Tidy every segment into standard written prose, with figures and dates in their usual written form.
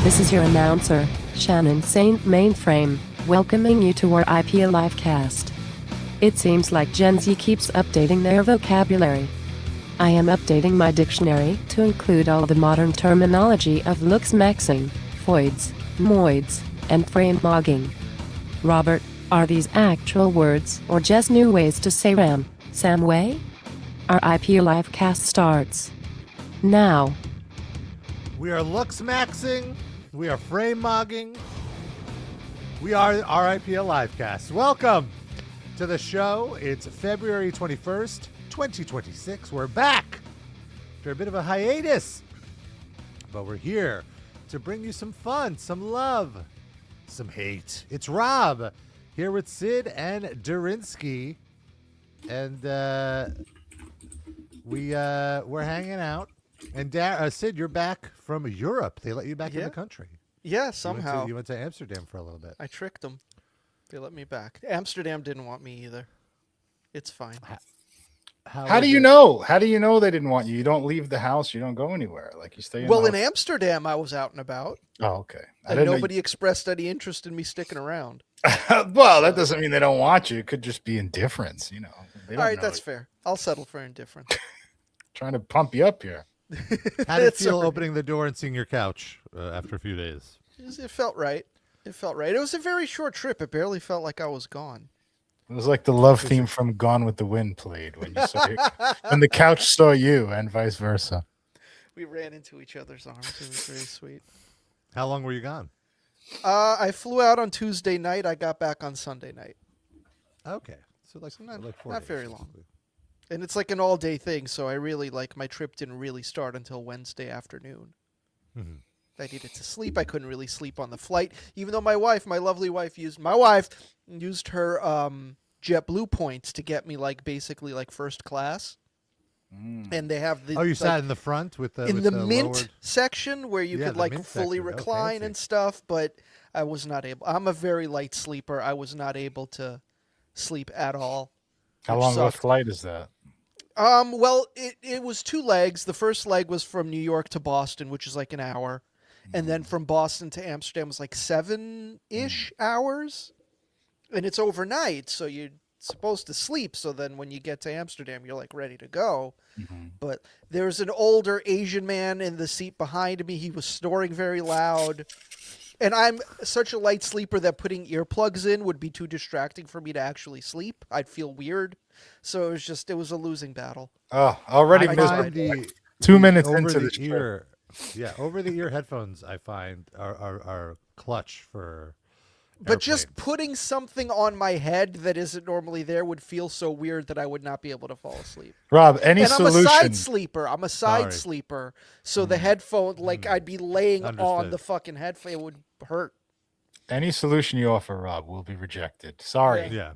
This is your announcer, Shannon Saint Mainframe, welcoming you to our IP Livecast. It seems like Gen Z keeps updating their vocabulary. I am updating my dictionary to include all the modern terminology of looks-maxing, foids, moids, and frame-mogging. Robert, are these actual words or just new ways to say Samway? Our IP Livecast starts now. We are looks-maxing, we are frame-mogging, we are RIP Livecast. Welcome to the show. It's February 21st, 2026. We're back after a bit of a hiatus, but we're here to bring you some fun, some love, some hate. It's Rob here with Sid and Darinsky, and we're hanging out. And Sid, you're back from Europe. They let you back in the country. Yeah, somehow. You went to Amsterdam for a little bit. I tricked them. They let me back. Amsterdam didn't want me either. It's fine. How do you know? How do you know they didn't want you? You don't leave the house. You don't go anywhere. Like you stay in in Amsterdam, I was out and about. Oh, okay. And nobody expressed any interest in me sticking around. Well, that doesn't mean they don't want you. It could just be indifference, you know. All right, that's fair. I'll settle for indifference. Trying to pump you up here. How did it feel opening the door and seeing your couch after a few days? It felt right. It was a very short trip. It barely felt like I was gone. It was like the love theme from Gone with the Wind played when you saw when the couch saw you, and vice versa. We ran into each other's arms. It was very sweet. How long were you gone? I flew out on Tuesday night. I got back on Sunday night. Okay, so not very long. And it's like an all-day thing, so I really my trip didn't really start until Wednesday afternoon. Mm-hmm. I needed to sleep. I couldn't really sleep on the flight, even though my lovely wife, used her JetBlue points to get me basically first class. And they have the. Oh, you sat in the front with the mint lowered section where you could fully recline and stuff, but I was not able. I'm a very light sleeper. I was not able to sleep at all. How long of a flight is that? Well, it was two legs. The first leg was from New York to Boston, which is an hour. And then from Boston to Amsterdam was 7-ish hours. And it's overnight, so you're supposed to sleep. So then when you get to Amsterdam, you're ready to go. Mm-hmm. But there's an older Asian man in the seat behind me. He was snoring very loud. And I'm such a light sleeper that putting earplugs in would be too distracting for me to actually sleep. I'd feel weird. So it was a losing battle. Oh, already missed 2 minutes into the show. Yeah, over-the-ear headphones, I find, are clutch for But airplanes. Just putting something on my head that isn't normally there would feel so weird that I would not be able to fall asleep. Rob, I'm a solution? side sleeper. So the headphone, I'd be laying on the fucking headphone. It would hurt. Any solution you offer, Rob, will be rejected. Sorry. Yeah.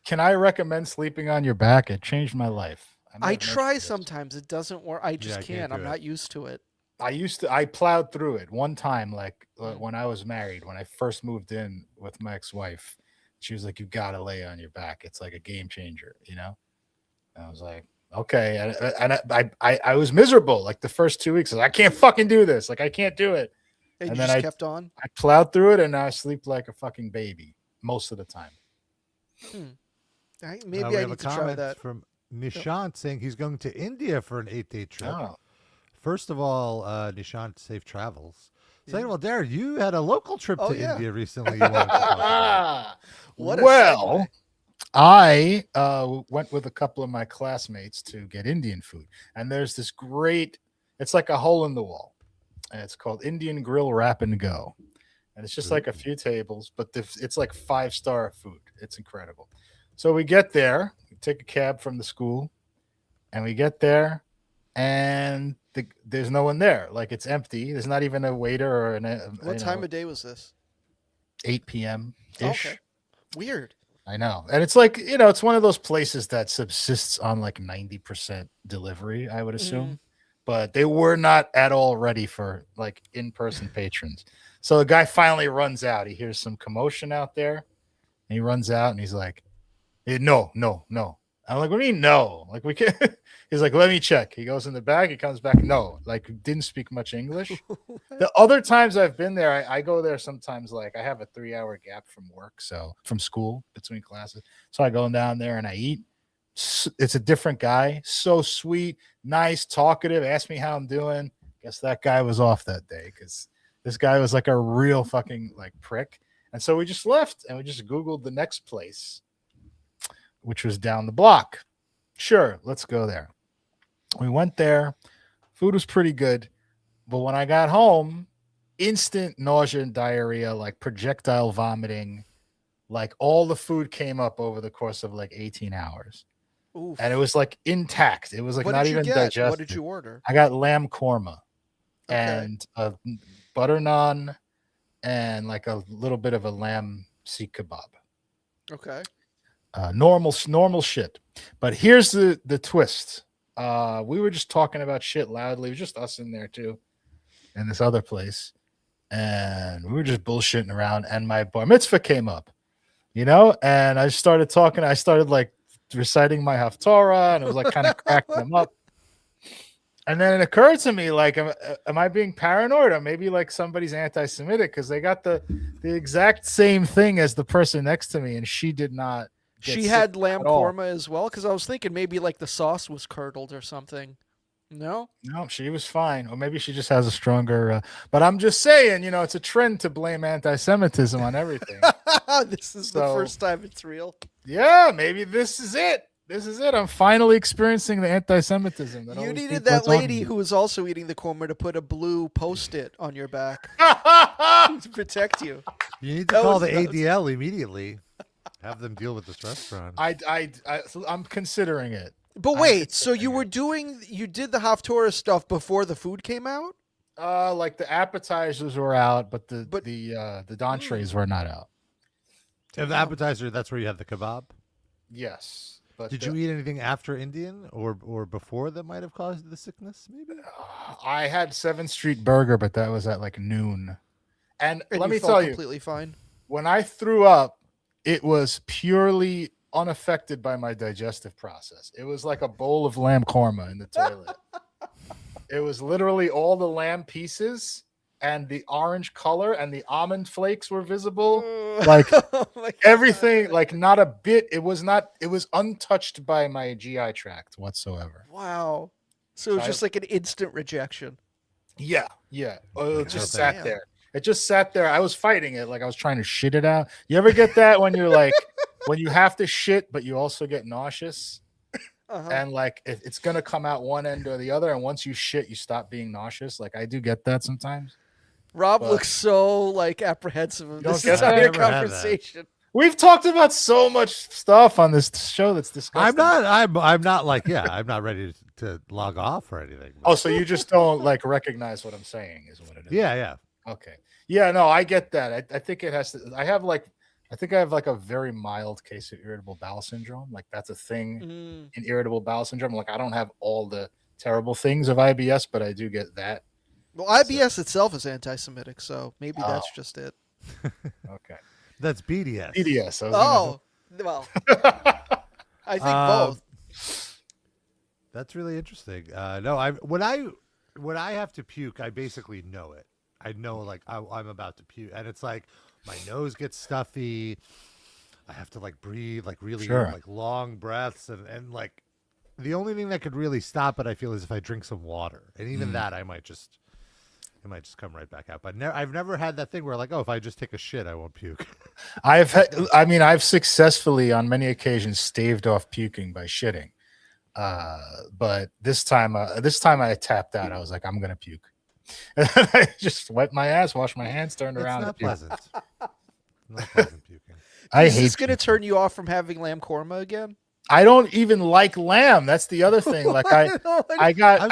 Can I recommend sleeping on your back? It changed my life. I try sometimes. It doesn't work. I just can't. I'm not used to it. I plowed through it one time, when I was married, when I first moved in with my ex-wife. She was like, "You gotta lay on your back. It's like a game changer, you know?" And I was like, okay. And I was miserable the first 2 weeks. I can't fucking do this. I can't do it. And then I kept on. I plowed through it, and now I sleep like a fucking baby most of the time. Maybe I need to try that. From Nishant saying he's going to India for an 8-day trip. Oh. First of all, Nishant, safe travels. Second of all, Darren, you had a local trip to India recently. I went with a couple of my classmates to get Indian food. And there's this it's like a hole in the wall. And it's called Indian Grill Wrap and Go. And it's just a few tables, but it's 5-star food. It's incredible. So we get there, we take a cab from the school, and we get there, and there's no one there. It's empty. There's not even a waiter or What time of day was this? 8 p.m.-ish. Okay. Weird. I know. And it's it's one of those places that subsists on 90% delivery, I would assume. But they were not at all ready for in-person patrons. So the guy finally runs out. He hears some commotion out there, and he runs out, and he's like, no. I'm like, what do you mean no? Like we can't. He's like, let me check. He goes in the bag. He comes back. No, like didn't speak much English. The other times I've been there, I go there sometimes. Like I have a 3-hour gap from work, so from school between classes. So I go down there and I eat. It's a different guy. So sweet, nice, talkative. Asked me how I'm doing. Guess that guy was off that day because this guy was like a real fucking like prick. And so we just left and we just Googled the next place, which was down the block. Sure, let's go there. We went there. Food was pretty good. But when I got home, instant nausea and diarrhea, like projectile vomiting, like all the food came up over the course of like 18 hours. Oof. And it was like intact. It was like What not did you even get? digested. What did you order? I got lamb korma Okay. and a butter naan and like a little bit of a lamb seek kebab. Okay. Normal shit. But here's the twist. We were just talking about shit loudly. It was just us in there too, in this other place, and we were just bullshitting around. And my bar mitzvah came up, and I started talking. I started like reciting my haftarah, and it was like kind of cracking them up. And then it occurred to me, like, am I being paranoid, or maybe like somebody's anti-Semitic because they got the exact same thing as the person next to me, and she did not. She had lamb korma as well, because I was thinking maybe like the sauce was curdled or something. No, she was fine, or maybe she just has a stronger. But I'm just saying, it's a trend to blame anti-Semitism on everything. This is the first time it's real. Yeah, maybe this is it. This is it. I'm finally experiencing the anti-Semitism. You needed that lady who was also eating the korma to put a blue Post-it on your back to protect you. You need to call the ADL immediately. Have them deal with this restaurant. I'm considering it. But wait, so you did the Haftorah stuff before the food came out? Like the appetizers were out, but the entrees were not out. And the appetizer, that's where you have the kebab? Yes. But did you eat anything after Indian or before that might have caused the sickness, maybe? I had 7th Street Burger, but that was at like noon. And let me tell you, completely fine. When I threw up, it was purely unaffected by my digestive process. It was like a bowl of lamb korma in the toilet. It was literally all the lamb pieces and the orange color and the almond flakes were visible. Like everything, like not a bit. It was untouched by my GI tract whatsoever. Wow. So it was just like an instant rejection. Yeah. It just sat there. It just sat there. I was fighting it. Like I was trying to shit it out. You ever get that when you're like, when you have to shit, but you also get nauseous? And like it's going to come out one end or the other. And once you shit, you stop being nauseous. Like I do get that sometimes. Rob looks so like apprehensive of this entire conversation. We've talked about so much stuff on this show that's disgusting. I'm not like, I'm not ready to log off or anything. But. Oh, so you just don't like recognize what I'm saying is what it is. Yeah. Okay. Yeah, no, I get that. I think it has to. I have like a very mild case of irritable bowel syndrome. Like that's a thing in irritable bowel syndrome. Like I don't have all the terrible things of IBS, but I do get that. Well, IBS itself is anti-Semitic, so maybe that's just it. Okay. That's BDS. BDS. Well, I think both. That's really interesting. No, when I have to puke, I basically know it. I know like I'm about to puke, and it's like my nose gets stuffy. I have to like breathe like really like long breaths, and like the only thing that could really stop it, I feel, is if I drink some water, and even that it might just come right back out. But I've never had that thing where like, if I just take a shit, I won't puke. I've successfully on many occasions staved off puking by shitting. But this time I tapped out. I was like, I'm gonna puke. And I just wiped my ass, washed my hands, turned around. Not pleasant. Not pleasant puking. Is this going to turn you off from having lamb korma again? I don't even like lamb. That's the other thing. Like I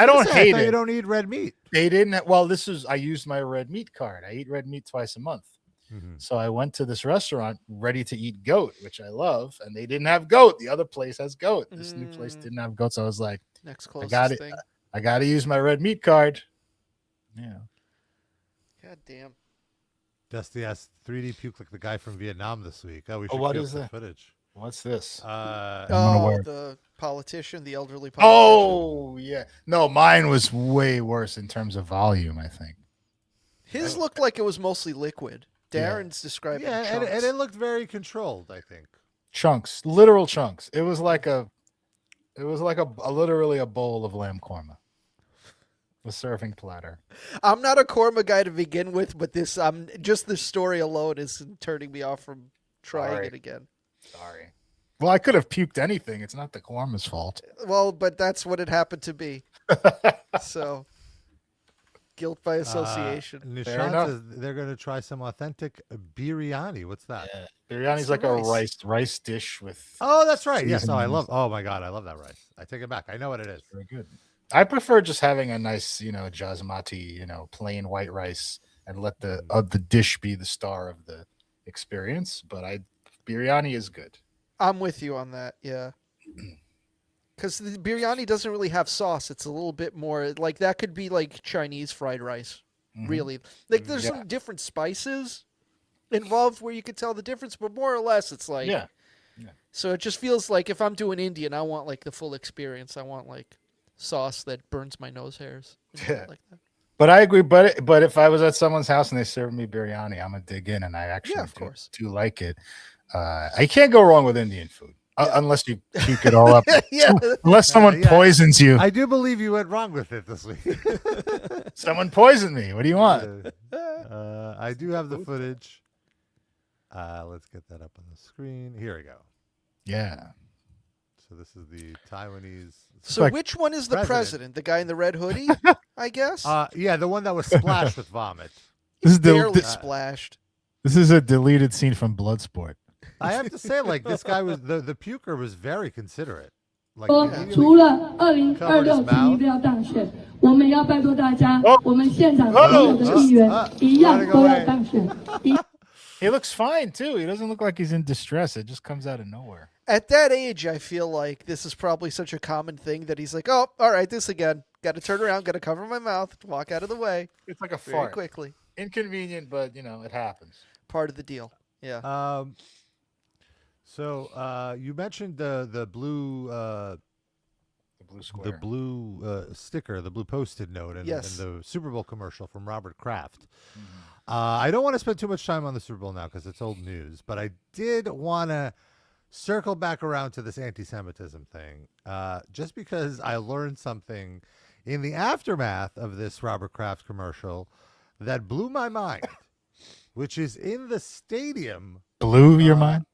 don't hate it. You don't eat red meat. They didn't. Well, I used my red meat card. I eat red meat twice a month. Mm-hmm. So I went to this restaurant ready to eat goat, which I love, and they didn't have goat. The other place has goat. This new place didn't have goat. So I was like, next closest thing. I got to use my red meat card. Yeah. God damn. Dusty asked 3D puke like the guy from Vietnam this week. Oh, we should what get is some that? footage. What's this? The politician, the elderly politician. Oh, yeah. No, mine was way worse in terms of volume, I think. His looked like it was mostly liquid. Yeah. Darren's describing Yeah, chunks. and it looked very controlled, I think. Chunks, literal chunks. It was like literally a bowl of lamb korma. A serving platter. I'm not a korma guy to begin with, but this just this story alone is turning me off from trying it again. Sorry. Well, I could have puked anything. It's not the korma's fault. Well, but that's what it happened to be. So, guilt by association. Nishan says they're going to try some authentic biryani. What's that? Yeah. Biryani's like a rice dish with. Oh, that's right. Yes. Oh my God, I love that rice. I take it back. I know what it is. Very good. I prefer just having a nice, jasmati, plain white rice, and let the dish be the star of the experience. But biryani is good. I'm with you on that. Yeah. Because the biryani doesn't really have sauce. It's a little bit more like that could be like Chinese fried rice. Mm-hmm. Really. Like there's some different spices involved where you could tell the difference, but more or less it's like. Yeah. So it just feels like if I'm doing Indian, I want like the full experience. I want like sauce that burns my nose hairs. Yeah. Like that. But I agree. But if I was at someone's house and they served me biryani, I'm gonna dig in, and I actually do like it. I can't go wrong with Indian food unless you puke it all up. Unless someone poisons you. I do believe you went wrong with it this week. Someone poisoned me. What do you want? I do have the footage. Let's get that up on the screen. Here we go. Yeah. So this is the Taiwanese. So which one is the president? The guy in the red hoodie, I guess? Yeah, the one that was splashed with vomit. He's barely splashed. This is a deleted scene from Bloodsport. I have to say, like, this guy was the puker was very considerate. Like, 除了2026年一定要当选，我们要拜托大家，我们现场所有的议员一样都要当选。He looks fine too. He doesn't look like he's in distress. It just comes out of nowhere. At that age, I feel like this is probably such a common thing that he's like, oh, all right, this again. Got to turn around, got to cover my mouth, walk out of the way. It's like a very fart. Quickly. Inconvenient, but, it happens. Part of the deal. Yeah. So you mentioned the blue square, the blue sticker, the blue Post-it note, and the Super Bowl commercial from Robert Kraft. Mm-hmm. I don't want to spend too much time on the Super Bowl now because it's old news, but I did want to circle back around to this anti-Semitism thing, just because I learned something in the aftermath of this Robert Kraft commercial that blew my mind, which is in the stadium. Blew your mind?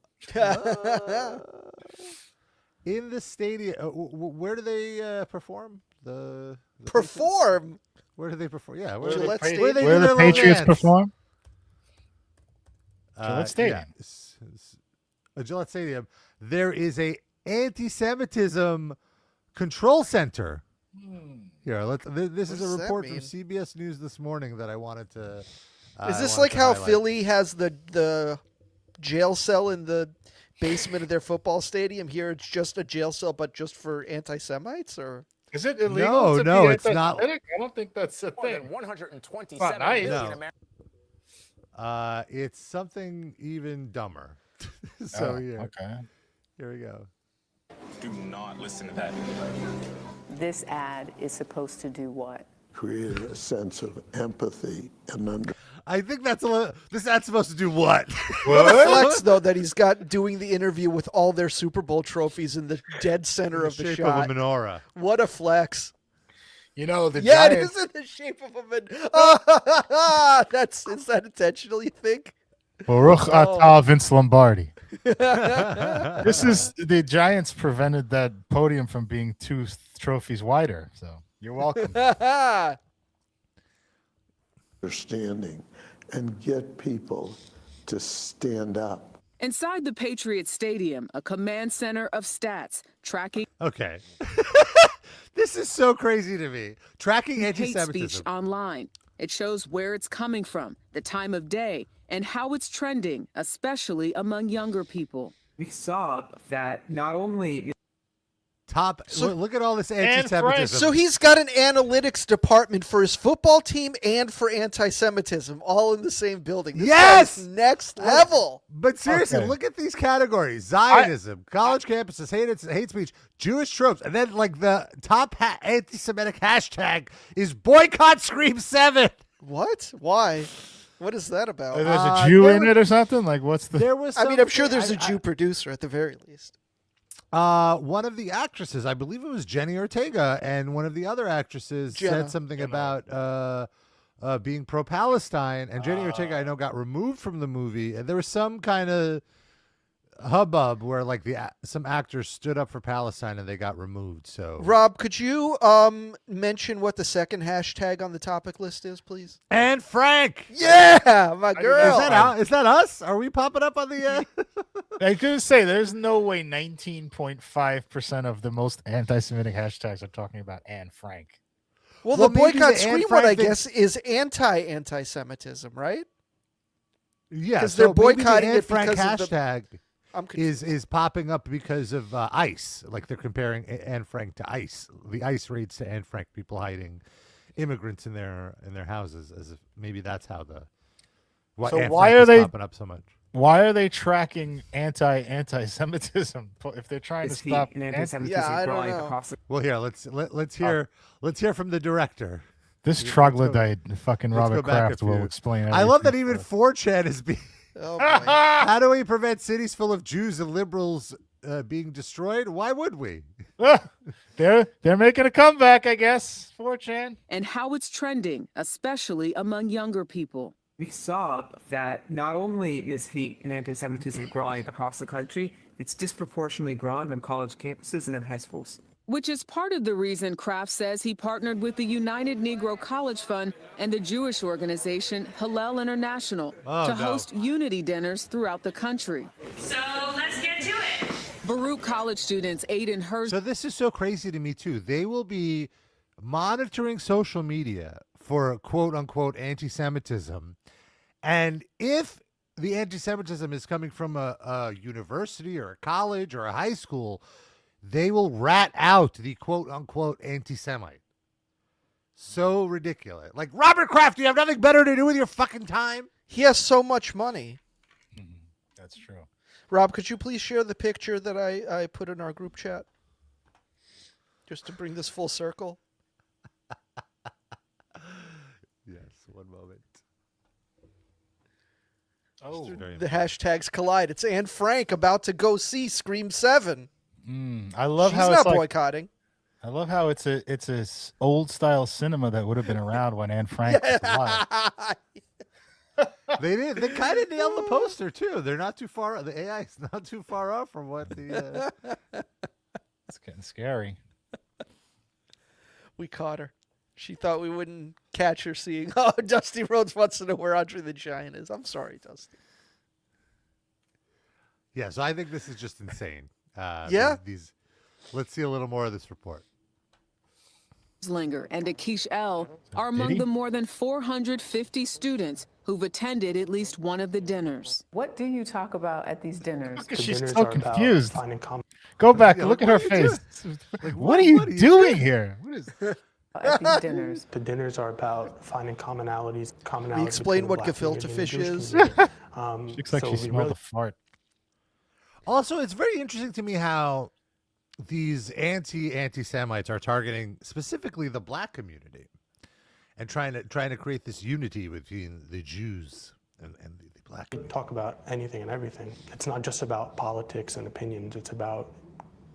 In the stadium, where do they perform? Perform? Where do they perform? Yeah, where the Patriots perform? Gillette Stadium. Gillette Stadium. There is a anti-Semitism control center. Here, this is a report from CBS News this morning that I wanted to. Is this like how Philly has the jail cell in the basement of their football stadium? Here, it's just a jail cell, but just for anti-Semites, or is it illegal? No, it's not. I don't think that's a thing. 127 million Americans. It's something even dumber. So okay. Here we go. Do not listen to that. This ad is supposed to do what? Create a sense of empathy and I think that's this ad's supposed to do what? What a flex, though, that he's got doing the interview with all their Super Bowl trophies in the dead center of the shot. Of a menorah. What a flex. The Giants... it is in the shape of a menorah. Is that intentional, you think? Baruch atah Vince Lombardi. The Giants prevented that podium from being 2 trophies wider, so you're welcome. understanding and get people to stand up. Inside the Patriots Stadium, a command center of stats tracking. Okay. This is so crazy to me. Tracking anti-Semitism. Hate speech online. It shows where it's coming from, the time of day, and how it's trending, especially among younger people. We saw that not only Look at all this anti-Semitism. So he's got an analytics department for his football team and for anti-Semitism, all in the same building. This guy's next level. But seriously, look at these categories: Zionism, college campuses, hate speech, Jewish tropes, and then like the top anti-Semitic hashtag is boycott Scream 7. What? Why? What is that about? There's a Jew in it or something? Like, what's the? There was. I'm sure there's a Jew producer at the very least. One of the actresses, I believe it was Jenny Ortega, and one of the other actresses said something about being pro-Palestine. And Jenny Ortega, I know, got removed from the movie, and there was some kind of hubbub where like some actors stood up for Palestine and they got removed. So, Rob, could you mention what the second hashtag on the topic list is, please? And Frank, yeah, my girl. Is that us? Are we popping up on the? I could say there's no way 19.5% of the most anti-Semitic hashtags are talking about Anne Frank. Well, the boycott Scream one, I guess, is anti-Semitism, right? Yeah, because they're boycotting it Frank because hashtag of the. Is popping up because of ICE. Like they're comparing Anne Frank to ICE. The ICE raids to Anne Frank, people hiding immigrants in their houses, as if maybe that's how So Anne why Frank are they popping up so much? Why are they tracking anti-Semitism if they're trying to stop anti-Semitism? Yeah, I don't know. Well, here let's hear from the director. This troglodyte, fucking Robert Kraft, will explain everything. I love that even 4chan is being. Oh, boy. How do we prevent cities full of Jews and liberals being destroyed? Why would we? They're making a comeback, I guess. 4chan. And how it's trending, especially among younger people. We saw that not only is hate and anti-Semitism growing across the country, it's disproportionately growing on college campuses and in high schools. Which is part of the reason Kraft says he partnered with the United Negro College Fund and the Jewish organization Hillel International to host unity dinners throughout the country. So let's get to it. Baruch college students Aiden Hurst. So this is so crazy to me too. They will be monitoring social media for quote unquote anti-Semitism. And if the anti-Semitism is coming from a university or a college or a high school, they will rat out the quote unquote anti-Semite. So ridiculous. Like, Robert Kraft, do you have nothing better to do with your fucking time? He has so much money. That's true. Rob, could you please share the picture that I put in our group chat? Just to bring this full circle. Yes, one moment. Oh, the hashtags collide. It's Anne Frank about to go see Scream 7. I love how it's it's not like, boycotting. I love how it's a old style cinema that would have been around when Anne Frank was alive. They kind of nailed the poster too. They're not too far. The AI is not too far off from what the. It's getting scary. We caught her. She thought we wouldn't catch her seeing. Oh, Dusty Rhodes wants to know where Andre the Giant is. I'm sorry, Dusty. Yeah, so I think this is just insane. Yeah. Let's see a little more of this report. Slinger and Akish L. are among the more than 450 students who've attended at least one of the dinners. What do you talk about at these dinners? She's so confused. Go back. Look at her face. Like, what are you doing here? What is at these dinners? The dinners are about finding commonalities. We explain what gefilte fish is. Looks like she smelled a fart. Also, it's very interesting to me how these anti-Semites are targeting specifically the black community and trying to create this unity between the Jews and the black community. Talk about anything and everything. It's not just about politics and opinions. It's about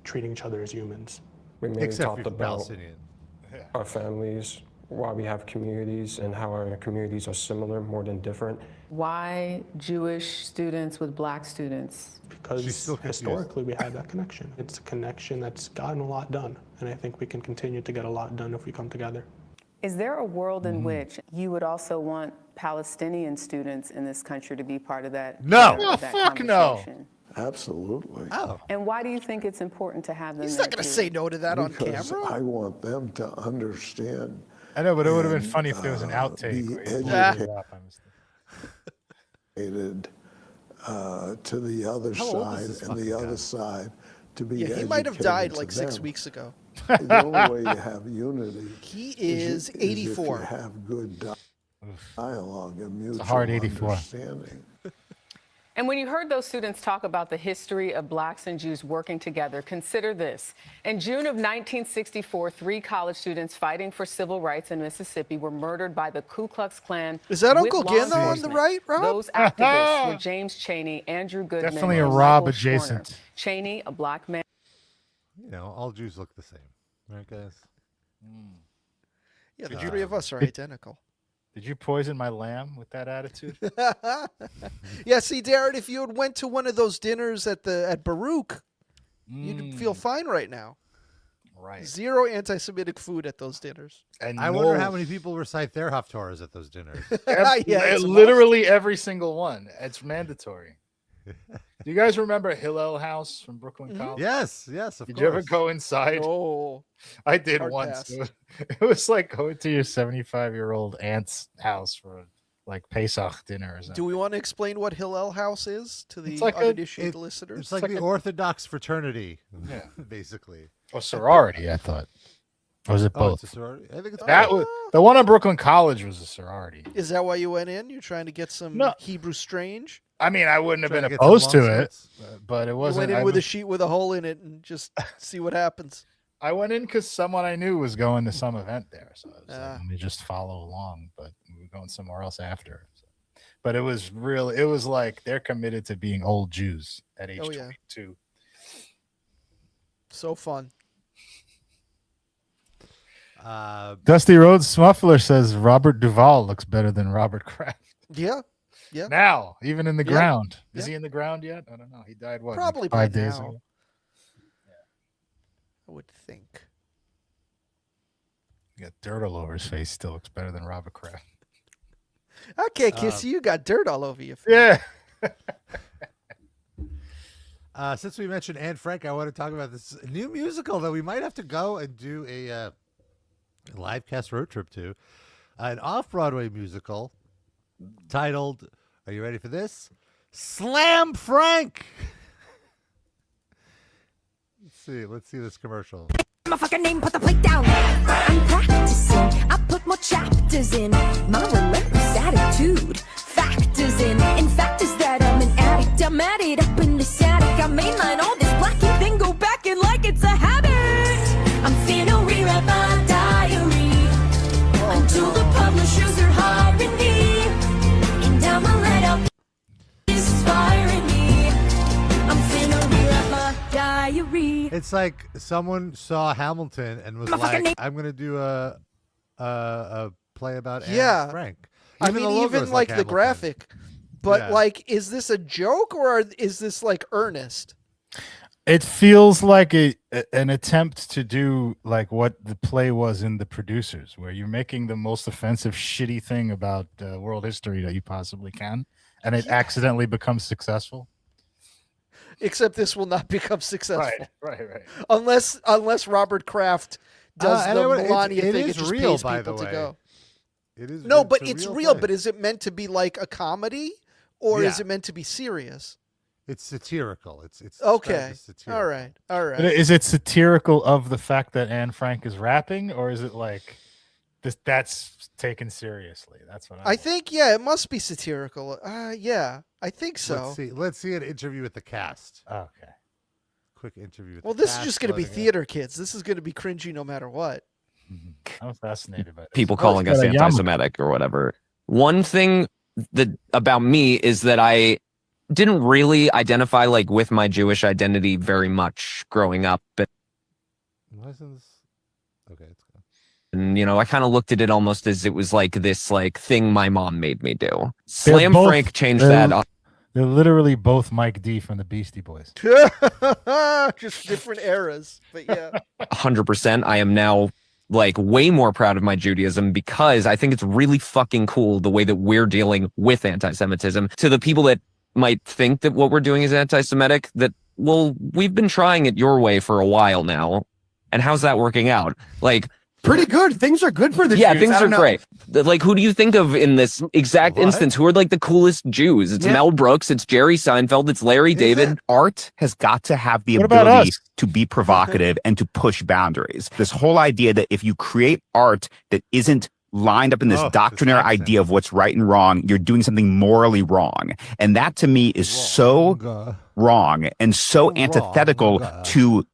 treating each other as humans. We mainly Except talked for about Palestinian. our families, why we have communities, and how our communities are similar more than different. Why Jewish students with black students? Because historically we had that connection. It's a connection that's gotten a lot done, and I think we can continue to get a lot done if we come together. Is there a world in which you would also want Palestinian students in this country to be part of that? No. Oh, fuck no. Absolutely. Oh. And why do you think it's important to have them? He's not going to say no to that Because on camera. I want them to understand. I know, but it would have been funny if there was an outtake. To the other side, and the other side to be Yeah, he might have educated died to like 6 them. weeks ago. The only way you have unity He is is if you 84. have good dialogue and mutual a hard 84. understanding. And when you heard those students talk about the history of blacks and Jews working together, consider this. In June of 1964, 3 college students fighting for civil rights in Mississippi were murdered by the Ku Klux Klan. Is that with Uncle law Gin on the enforcement. right, Rob? Those activists were James Chaney, Andrew Goodman, Definitely a and Rob Michael adjacent. Schwerner. Chaney, a black man. You know, all Jews look the same, right, guys? Yeah, the 3 of us are identical. Did you poison my lamb with that attitude? Yeah, see, Darren, if you had went to one of those dinners at Baruch, you'd feel fine right now. Right. 0 anti-Semitic food at those dinners. And I wonder how many people recite their Haftorahs at those dinners. Yeah, it's a literally every single one. It's mandatory. Do you guys remember Hillel House from Brooklyn College? Yes, of course. Did you ever go inside? Oh, I did hard once. pass. It was like going to your 75-year-old aunt's house for like Pesach dinner or something. Do we want to explain what Hillel House is to the It's like uninitiated listeners? It's like the Orthodox fraternity, Yeah. basically. Or sorority, I thought. Or was it Oh, both? it's a sorority. I think it's That both. was the one on Brooklyn College was a sorority. Is that why you went in? You're trying to get some No. Hebrew strange? I mean, I wouldn't have Trying been to get some opposed to long it, skirts. but it You wasn't. went in I with a was- sheet with a hole in it and just see what happens. I went in because someone I knew was going to some event there, so I was like, Ah. let me just follow along. But we were going somewhere else after. So. But it was really, it was like they're committed to being old Jews at age Oh, yeah. 22. So fun. Dusty Rhodes Smuffler says Robert Duvall looks better than Robert Kraft. Yeah. Yeah. Now, even in the Yeah. ground. Is Yeah. he in the ground yet? I don't know. He died what? Probably like by 5 days now. ago. I would think. He got dirt all over his face. Still looks better than Robert Kraft. Okay, Kissy, you got dirt all over your face. Yeah. Since we mentioned Anne Frank, I want to talk about this new musical that we might have to go and do a Livecast road trip to. An off-Broadway musical titled, are you ready for this? Slam Frank! Let's see this commercial. My fucking name, put the plate down. I'm practicing. I put more chapters in. My relentless attitude factors in. In fact, is that I'm an addict. I'm at it up in the attic. I mainline all this blacking, then go back in like it's a habit. I'm finna rewrite my diary until the publishers are hiring me. And I'ma let up inspiring me. I'm finna rewrite my diary. It's like someone saw Hamilton and was like, I'm going to do a play about Anne Frank. I Even mean, the logo even is like the Hamilton. graphic. But Yeah. like, is this a joke or is this like earnest? It feels like an attempt to do like what the play was in The Producers, where you're making the most offensive, shitty thing about world history that you possibly can, and it accidentally becomes successful. Except this will not become successful. Right. Unless Robert Kraft does and the I would- Melania it thing. is It just real, pays by people the to way. go. It is. No, but a it's real real. play. But is it meant to be like a comedy, or is Yeah. it meant to be serious? It's satirical. It's Okay. described as satirical. All right. But is it satirical of the fact that Anne Frank is rapping, or is it like this? That's taken seriously. That's what I think it must be satirical. Yeah, I think so. Let's see an interview with the cast. Okay. Quick interview with Well, the this is cast just going to be loading up. theater kids. This is going to be cringy no matter what. I'm fascinated by this. People calling us anti-Semitic or whatever. One thing that about me is that I didn't really identify like with my Jewish identity very much growing up. Why isn't this? Okay, it's good. And you know, I kind of looked at it almost as it was like this like thing my mom made me do. Slam Frank changed that. They're literally both Mike D from the Beastie Boys. Just different eras, but yeah. 100%. I am now like way more proud of my Judaism because I think it's really fucking cool the way that we're dealing with anti-Semitism. To the people that might think that what we're doing is anti-Semitic, that, well, we've been trying it your way for a while now. And how's that working out? Like, pretty good. Things are good for the Yeah, Jews. things I are don't know. great. Like, who do you think of in this exact instance? Who are like the coolest Jews? It's Mel Brooks, it's Jerry Seinfeld, it's Larry David. Art has got to have the What about ability us? to be provocative and to push boundaries. This whole idea that if you create art that isn't lined up in this doctrinaire idea of what's right and wrong, you're doing something morally wrong. And that to me is so wrong and so antithetical to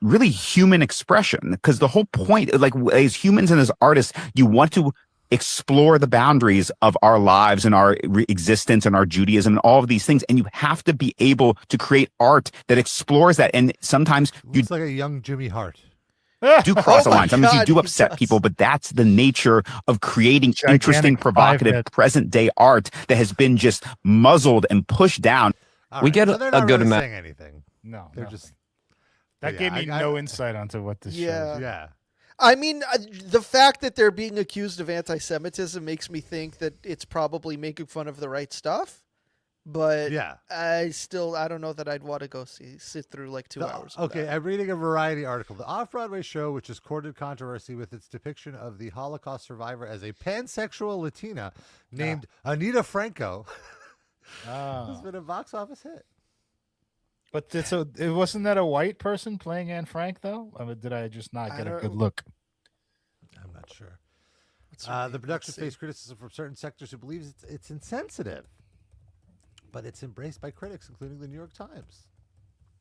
really human expression. Because the whole point, like as humans and as artists, you want to explore the boundaries of our lives and our existence and our Judaism and all of these things. And you have to be able to create art that explores that. And sometimes you It's like a young Jimmy Hart. do cross the line. Sometimes you do upset people, but that's the nature of creating interesting, provocative, present-day art that has been just muzzled and pushed down. All We right, get so a- they're a not good really amount- saying anything. No, They're no. just That gave me no insight onto what this show is. Yeah. I mean, the fact that they're being accused of anti-Semitism makes me think that it's probably making fun of the right stuff. But Yeah. I don't know that I'd want to go sit through like 2 hours. of Okay, that. I'm reading a Variety article. The off-Broadway show, which has courted controversy with its depiction of the Holocaust survivor as a pansexual Latina named Anita Franco, has been a box office hit. But it wasn't that a white person playing Anne Frank though? I mean, did I just not get a good look? I'm not sure. The production faced criticism from certain sectors who believes it's insensitive, but it's embraced by critics, including the New York Times.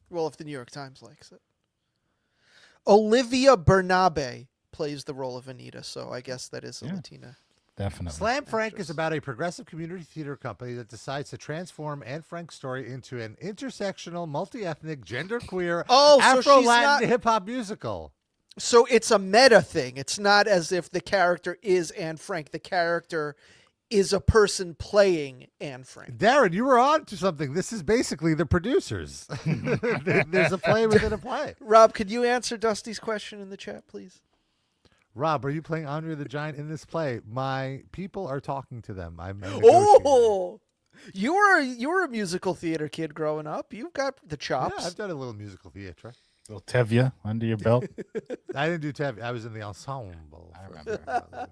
Well, if the New York Times likes it. Olivia Bernabe plays the role of Anita, so I guess that is a Latina. Definitely. Slam Frank is about a progressive community theater company that decides to transform Anne Frank's story into an intersectional, multi-ethnic, genderqueer, Afro-Latin hip-hop musical. So it's a meta thing. It's not as if the character is Anne Frank. The character is a person playing Anne Frank. Darren, you were on to something. This is basically the producers. There's a play within a play. Rob, could you answer Dusty's question in the chat, please? Rob, are you playing Andre the Giant in this play? My people are talking to them. I'm Oh, you were a musical theater kid growing up. You've got the chops. Yeah, I've done a little musical theater. Little Tevye under your belt. I didn't do Tevye. I was in the ensemble. I remember.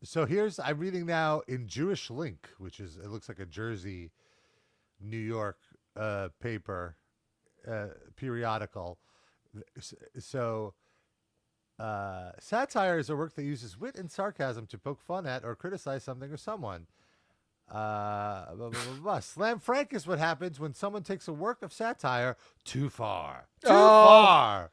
So I'm reading now in Jewish Link, which is, it looks like a Jersey, New York paper, periodical. So satire is a work that uses wit and sarcasm to poke fun at or criticize something or someone. Blah, blah, blah, blah. Slam Frank is what happens when someone takes a work of satire too far. Too far.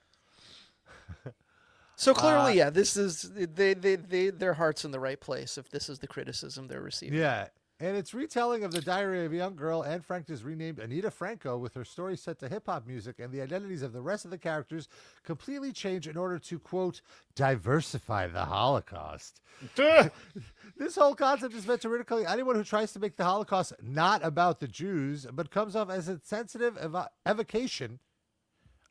So clearly, this is their heart's in the right place if this is the criticism they're receiving. Yeah. And it's retelling of the diary of a young girl. Anne Frank is renamed Anita Franco, with her story set to hip-hop music, and the identities of the rest of the characters completely change in order to, quote, diversify the Holocaust. This whole concept is meant to ridicule anyone who tries to make the Holocaust not about the Jews, but comes off as a sensitive evocation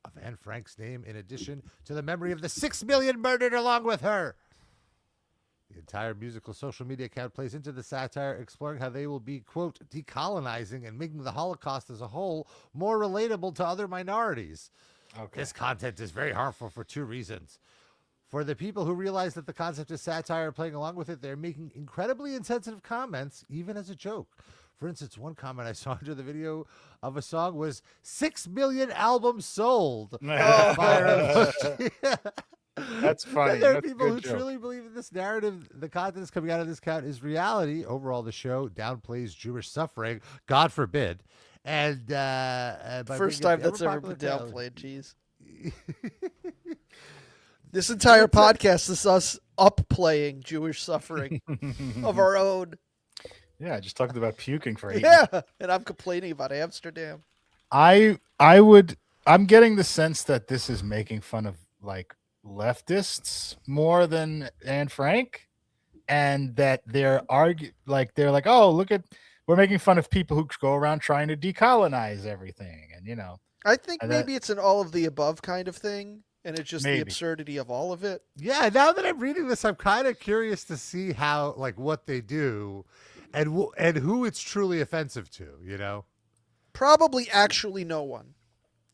of Anne Frank's name, in addition to the memory of the 6 million murdered along with her. The entire musical social media account plays into the satire, exploring how they will be, quote, decolonizing and making the Holocaust as a whole more relatable to other minorities. Okay. This content is very harmful for two reasons. For the people who realize that the concept is satire and playing along with it, they're making incredibly insensitive comments, even as a joke. For instance, one comment I saw under the video of a song was 6 million albums sold. That's funny. There are That's a people good who joke. truly believe that this narrative, the content coming out of this account, is reality. Overall, the show downplays Jewish suffering, God forbid. And by First bringing time up that's the ever been ever-popular downplayed. Jeez. This entire podcast is us upplaying Jewish suffering of our own. Yeah, I just talked about puking for 8 Yeah, and I'm complaining about Amsterdam. I'm getting the sense that this is making fun of like leftists more than Anne Frank, and that they're like, oh, look at, we're making fun of people who go around trying to decolonize everything, and you know. I think maybe it's an all of the above kind of thing, and it's just the Maybe. absurdity of all of it. Yeah, now that I'm reading this, I'm kind of curious to see how, like, what they do and who it's truly offensive to, you know? Probably actually no one.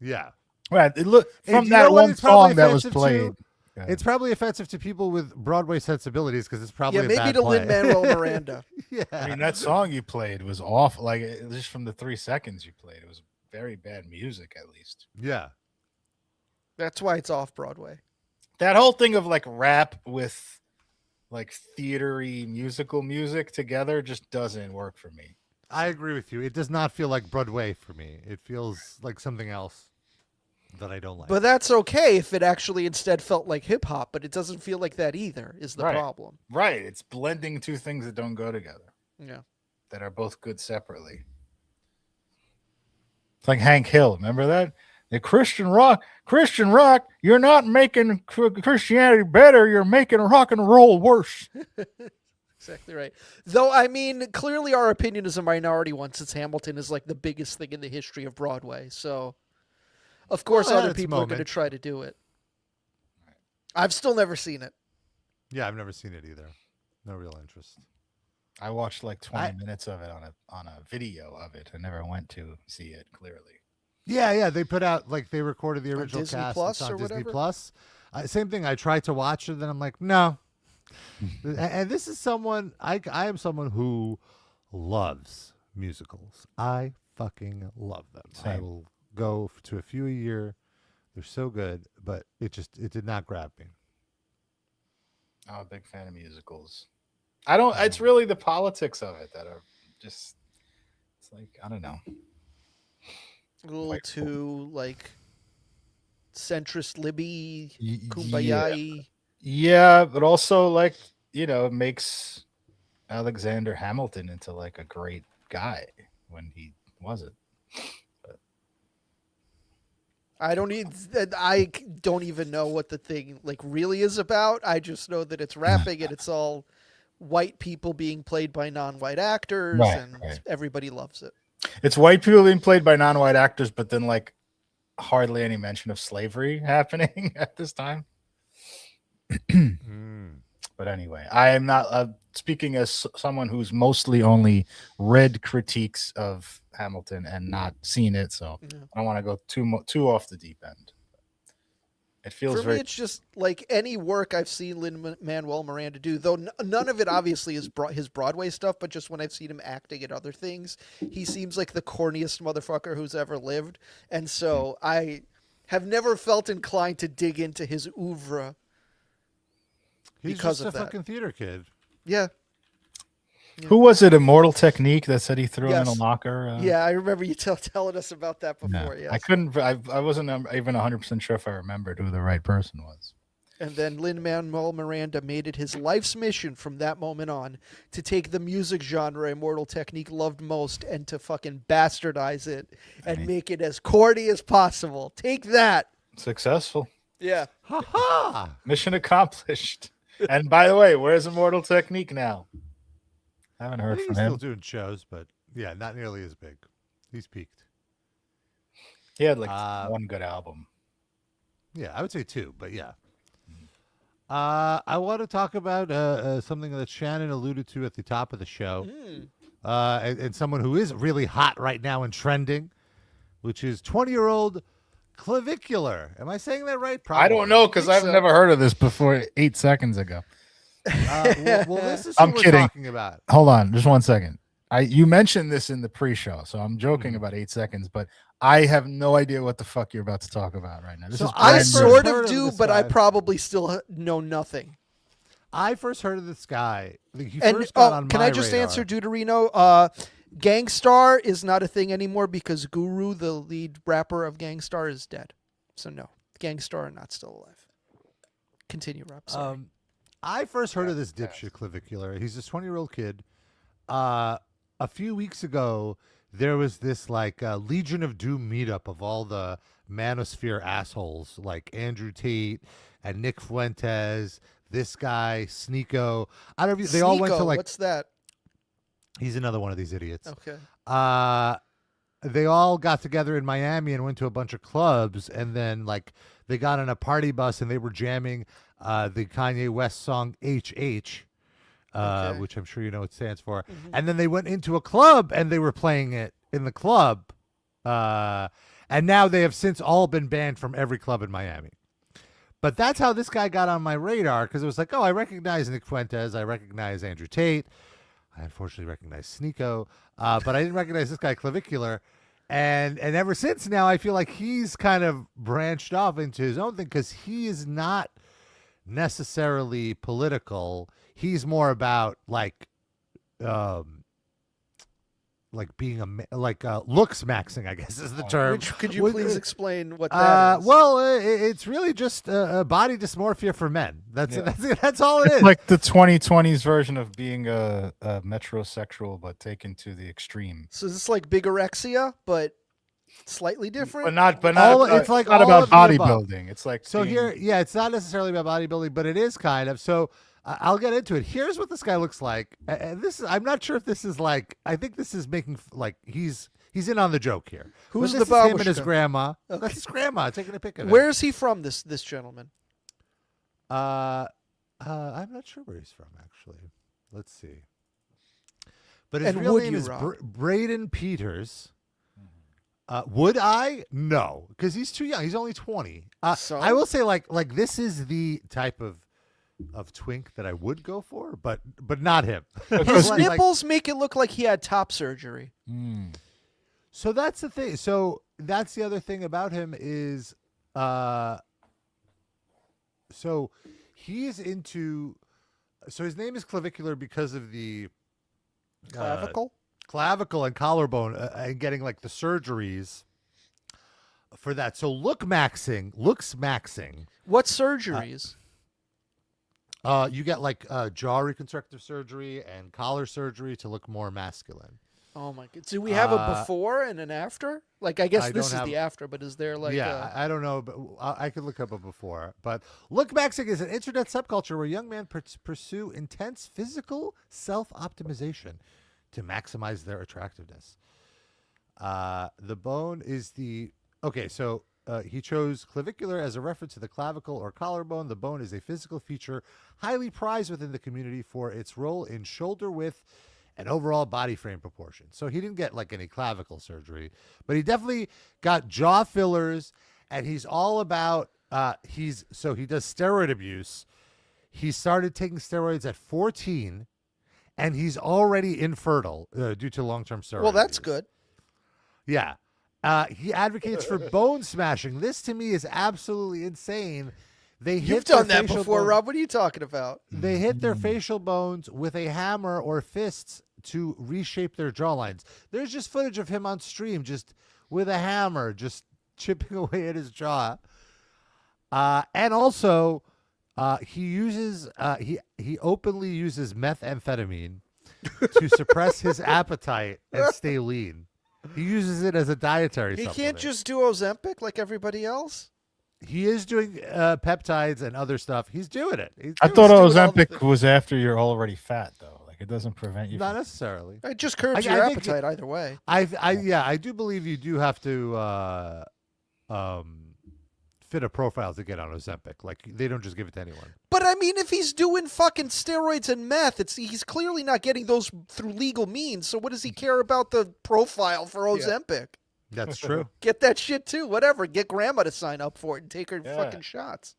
Yeah. Right. From you that know what one it's probably song that was offensive played. to? It's probably offensive to people with Broadway sensibilities because it's probably a maybe bad to play. Lin-Manuel Miranda. Yeah. I mean, that song you played was awful. Like, just from the 3 seconds you played, it was very bad music, at least. Yeah. That's why it's off Broadway. That whole thing of like rap with like theatery musical music together just doesn't work for me. I agree with you. It does not feel like Broadway for me. It feels like something else that I don't like. But that's okay if it actually instead felt like hip hop, but it doesn't feel like that either, is the problem. Right. It's blending two things that don't go together. Yeah. That are both good separately. It's like Hank Hill. Remember that? The Christian rock, you're not making Christianity better. You're making rock and roll worse. Exactly right. Though, I mean, clearly our opinion is a minority one since Hamilton is like the biggest thing in the history of Broadway. So, of course, other people are going to try to do it. I've still never seen it. Yeah, I've never seen it either. No real interest. I watched like 20 minutes of it on a video of it. I never went to see it clearly. Yeah. They put out, like, they recorded the original Disney cast. Plus it's on or Disney whatever? Plus. Same thing. I tried to watch it, then I'm like, no. And this is someone, I am someone who loves musicals. I fucking love them. Same. I will go to a few a year. They're so good, but it did not grab me. I'm a big fan of musicals. It's really the politics of it that are just, it's like, I don't know. A little too, like, centrist Libby, kumbaya. Yeah, but also, like, it makes Alexander Hamilton into, like, a great guy when he wasn't. But I don't even know what the thing, like, really is about. I just know that it's rapping and it's all white people being played by non-white actors, and everybody loves it. It's white people being played by non-white actors, but then, like, hardly any mention of slavery happening at this time. But anyway, I am not speaking as someone who's mostly only read critiques of Hamilton and not seen it, so I don't want to go too off the deep end. It feels For me, it's just like any work I've seen Lin-Manuel Miranda do, though none of it obviously is his Broadway stuff, but just when I've seen him acting at other things, he seems like the corniest motherfucker who's ever lived. And so I have never felt inclined to dig into his oeuvre because He's just a fucking theater kid. Yeah. Who was it? Immortal Technique that said he threw him in a locker. Yeah, I remember you telling us about that before. No, Yes. I couldn't. I wasn't even 100% sure if I remembered who the right person was. And then Lin-Manuel Miranda made it his life's mission from that moment on to take the music genre Immortal Technique loved most and to fucking bastardize it and make it as corny as possible. Take that. Successful. Yeah. Ha ha. Mission accomplished. And by the way, where's Immortal Technique now? I haven't heard from He's him. still doing shows, but yeah, not nearly as big. He's peaked. He had like one good album. Yeah, I would say 2, but yeah. I want to talk about something that Shannon alluded to at the top of the show, and someone who is really hot right now and trending, which is 20-year-old Clavicular. Am I saying that right? Probably. I don't know because I've never heard of this before 8 seconds ago. Well, this is who I'm we're kidding. talking about. Hold on, just 1 second. You mentioned this in the pre-show, so I'm joking about 8 seconds, but I have no idea what the fuck you're about to talk about right now. This is I brand new. sort of do, but I probably still know nothing. I first heard of this guy. He And first got on can my I just radar. answer Deuterino? Gangstar is not a thing anymore because Guru, the lead rapper of Gangstar, is dead. So no, Gangstar are not still alive. Continue, Rob. Sorry. I first heard of this dipshit Clavicular. He's this 20-year-old kid. A few weeks ago, there was this like Legion of Doom meetup of all the manosphere assholes like Andrew Tate and Nick Fuentes, this guy, Sneeko. I don't know if they all went to like... What's that? He's another one of these idiots. Okay. They all got together in Miami and went to a bunch of clubs, and then like they got on a party bus and they were jamming the Kanye West song HH, which I'm sure you know what it stands for. And then they went into a club and they were playing it in the club. And now they have since all been banned from every club in Miami. But that's how this guy got on my radar, because it was like, oh, I recognize Nick Fuentes. I recognize Andrew Tate. I unfortunately recognize Sneeko. But I didn't recognize this guy, Clavicular. And ever since now, I feel like he's kind of branched off into his own thing, because he is not necessarily political. He's more about like being looks maxing, I guess is the term. Which, could you please explain what that is? Well, it's really just a body dysmorphia for men. That's all it is. Like the 2020s version of being a metrosexual, but taken to the extreme. So is this like bigorexia, but slightly different? But not. It's like not all about of the above. bodybuilding. It's like so here. Yeah, it's not necessarily about bodybuilding, but it is kind of. So I'll get into it. Here's what this guy looks like. And this is, I'm not sure if this is like, I think this is making like he's in on the joke here. Who's but the this is him and babushka? his grandma. Okay. That's his grandma taking a pic of him. Where is he from, this gentleman? I'm not sure where he's from, actually. Let's see. But his And real would name you, is Rob? Braden Peters. Would I? No, because he's too young. He's only 20. So? I will say, like this is the type of twink that I would go for, but not him. His nipples make it look like he had top surgery. So that's the thing. So that's the other thing about him is, so he's into. So his name is Clavicular because of the clavicle and collarbone, and getting like the surgeries for that. So looks maxing. What surgeries? You get like jaw reconstructive surgery and collar surgery to look more masculine. Oh my god! Do we have a before and an after? Like, I guess this is have- the after, but is there like? I don't know, but I could look up a before. But look maxing is an internet subculture where young men pursue intense physical self-optimization to maximize their attractiveness. The bone is the okay. So he chose clavicular as a reference to the clavicle or collarbone. The bone is a physical feature highly prized within the community for its role in shoulder width and overall body frame proportion. So he didn't get like any clavicle surgery, but he definitely got jaw fillers, and he's all about he does steroid abuse. He started taking steroids at 14, and he's already infertile due to long-term steroid Well, that's abuse. good. Yeah. He advocates for bone smashing. This to me is absolutely insane. You've done that before, Rob. What are you talking about? They hit their facial bones with a hammer or fists to reshape their jawlines. There's just footage of him on stream just with a hammer, just chipping away at his jaw. And also, he openly uses methamphetamine to suppress his appetite and stay lean. He uses it as a dietary He supplement. can't just do Ozempic like everybody else. He is doing peptides and other stuff. He's doing it. I thought Ozempic was after you're already fat, though. Like, it doesn't prevent you. Not necessarily. It just curbs your appetite either way. I do believe you do have to fit a profile to get on Ozempic. Like, they don't just give it to anyone. But I mean, if he's doing fucking steroids and meth, he's clearly not getting those through legal means. So what does he care about the profile for Ozempic? That's true. Get that shit too. Whatever. Get grandma to sign up for it and take her fucking shots.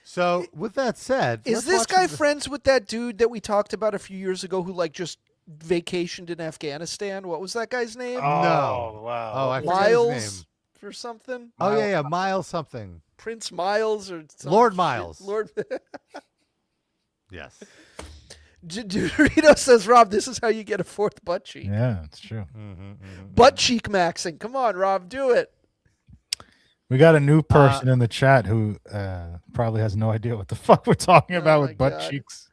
So with that said, Is this guy friends with that dude that we talked about a few years ago who like just vacationed in Afghanistan? What was that guy's name? No. Wow. Oh, I forget Miles his name. or something? Oh yeah, Miles something. Prince Miles or something. Lord Miles. Lord. Yes. Dorito says, Rob, this is how you get a fourth butt cheek. Yeah, it's true. Butt cheek maxing. Come on, Rob, do it. We got a new person in the chat who probably has no idea what the fuck we're talking about with butt cheeks.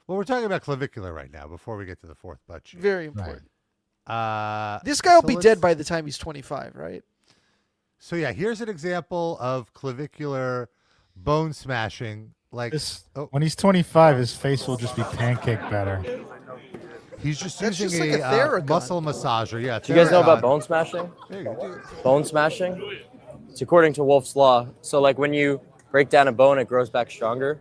Well, we're talking about clavicular right now before we get to the fourth butt cheek. Very important. Right. This guy will be dead by the time he's 25, right? So yeah, here's an example of clavicular bone smashing. Like when he's 25, his face will just be pancake batter. He's just That's using just like a Theragun. muscle massager. Yeah. Do you guys know about Theragun. bone smashing? There you go. Bone smashing? It's according to Wolf's Law. So like when you break down a bone, it grows back stronger.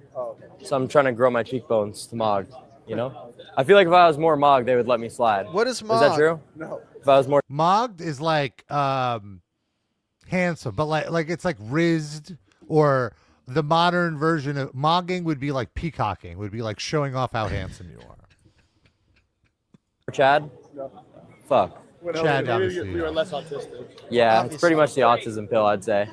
So I'm trying to grow my cheekbones to Mog, you know? I feel like if I was more Mog, they would let me slide. What is Is Mog? that true? No. If I was more mogged is like handsome, but like it's like rizzed, or the modern version of mogging would be like peacocking, would be like showing off how handsome you are. Chad? Fuck. Chad, obviously. We were less autistic. Yeah, it's pretty much the autism pill, I'd say.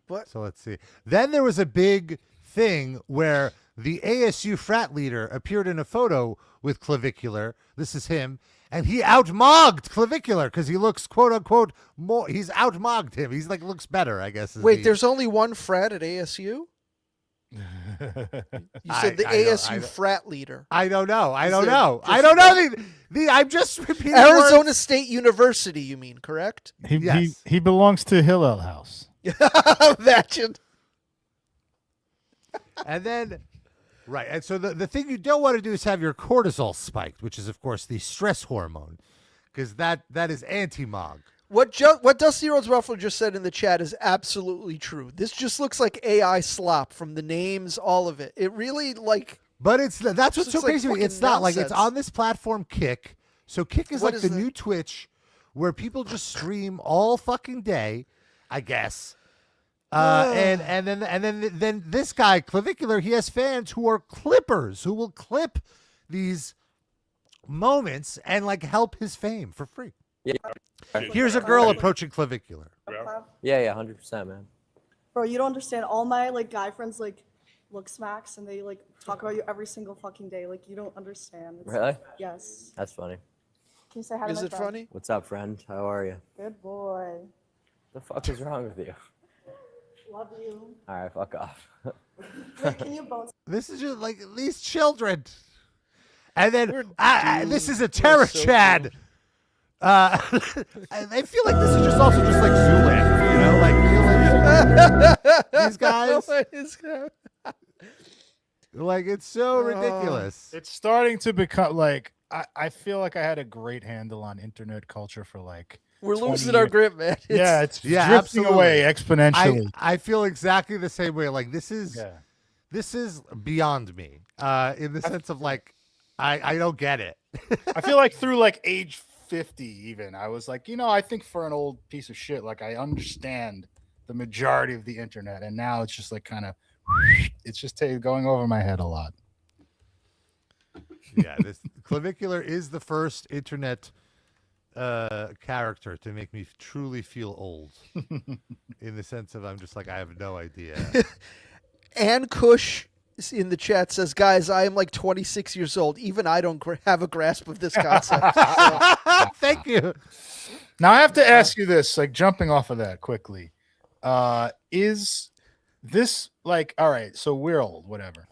What? So let's see. Then there was a big thing where the ASU frat leader appeared in a photo with Clavicular. This is him. And he outmogged Clavicular because he looks, quote unquote, more. He's outmogged him. He's like, looks better, I guess. Wait, there's only one frat at ASU? You said the ASU frat leader. I don't know. I Is don't there know. just I don't know. one? I'm just repeating Arizona words. State University, you mean, correct? He belongs to Hillel House. Imagine. And then, right. And so the thing you don't want to do is have your cortisol spiked, which is, of course, the stress hormone, because that is anti-mog. What Dusty Rhodes Ruffalo just said in the chat is absolutely true. This just looks like AI slop from the names, all of it. It really like. But that's what's so like crazy. fucking It's not like it's nonsense. on this platform, Kick. So Kick is What like is the that? new Twitch, where people just stream all fucking day, I guess. And then this guy Clavicular, he has fans who are clippers who will clip these moments and like help his fame for free. Yeah. Here's a girl approaching Clavicular. Yeah, 100%, man. Bro, you don't understand. All my like guy friends like look smacks and they like talk about you every single fucking day. Like you don't understand. Really? Yes. That's funny. Can you say hi to Is my it friend? funny? What's up, friend? How are you? Good boy. The fuck is wrong with you? Love you. All right, fuck off. Wait, can you both? This is just like these children. And then this is a We're terror so Chad. doomed. I feel like this is just also just like Zoolander, you know, like these guys. What is that? Like it's so ridiculous. It's starting to become like I feel like I had a great handle on internet culture for like We're 20 losing our years. grip, man. It's drifting away exponentially. I feel exactly the same way. Like this is beyond me. In the sense of like I don't get it. I feel like through like age 50 even, I was like, I think for an old piece of shit, like I understand the majority of the internet, and now it's just like kind of it's just going over my head a lot. Yeah, this Clavicular is the first internet character to make me truly feel old. In the sense of I'm just like I have no idea. Ann Cush in the chat says, guys, I am like 26 years old. Even I don't have a grasp of this concept. Thank you. Now I have to ask you this, like jumping off of that quickly. Is this like, all right, so we're old, whatever.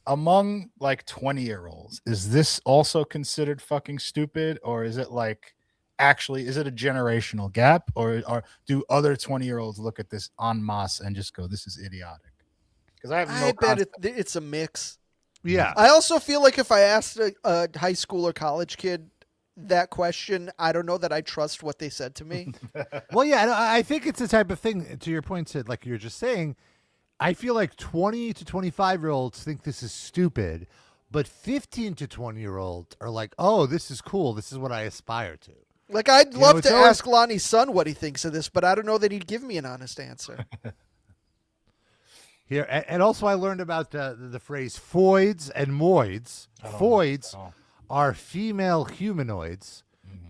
Among like 20-year-olds, is this also considered fucking stupid? Or is it like, actually, is it a generational gap? Or do other 20-year-olds look at this en masse and just go, this is idiotic? Because I bet it's a mix. Yeah. I also feel like if I asked a high school or college kid that question, I don't know that I trust what they said to me. Well, yeah, I think it's the type of thing, to your point, Sid, like you're just saying, I feel like 20 to 25-year-olds think this is stupid, but 15 to 20-year-olds are like, oh, this is cool. This is what I aspire to. Like, I'd love to always- ask Lonnie's son what he thinks of this, but I don't know that he'd give me an honest answer. Here, and also I learned about the phrase foids and moids. Foids are female humanoids.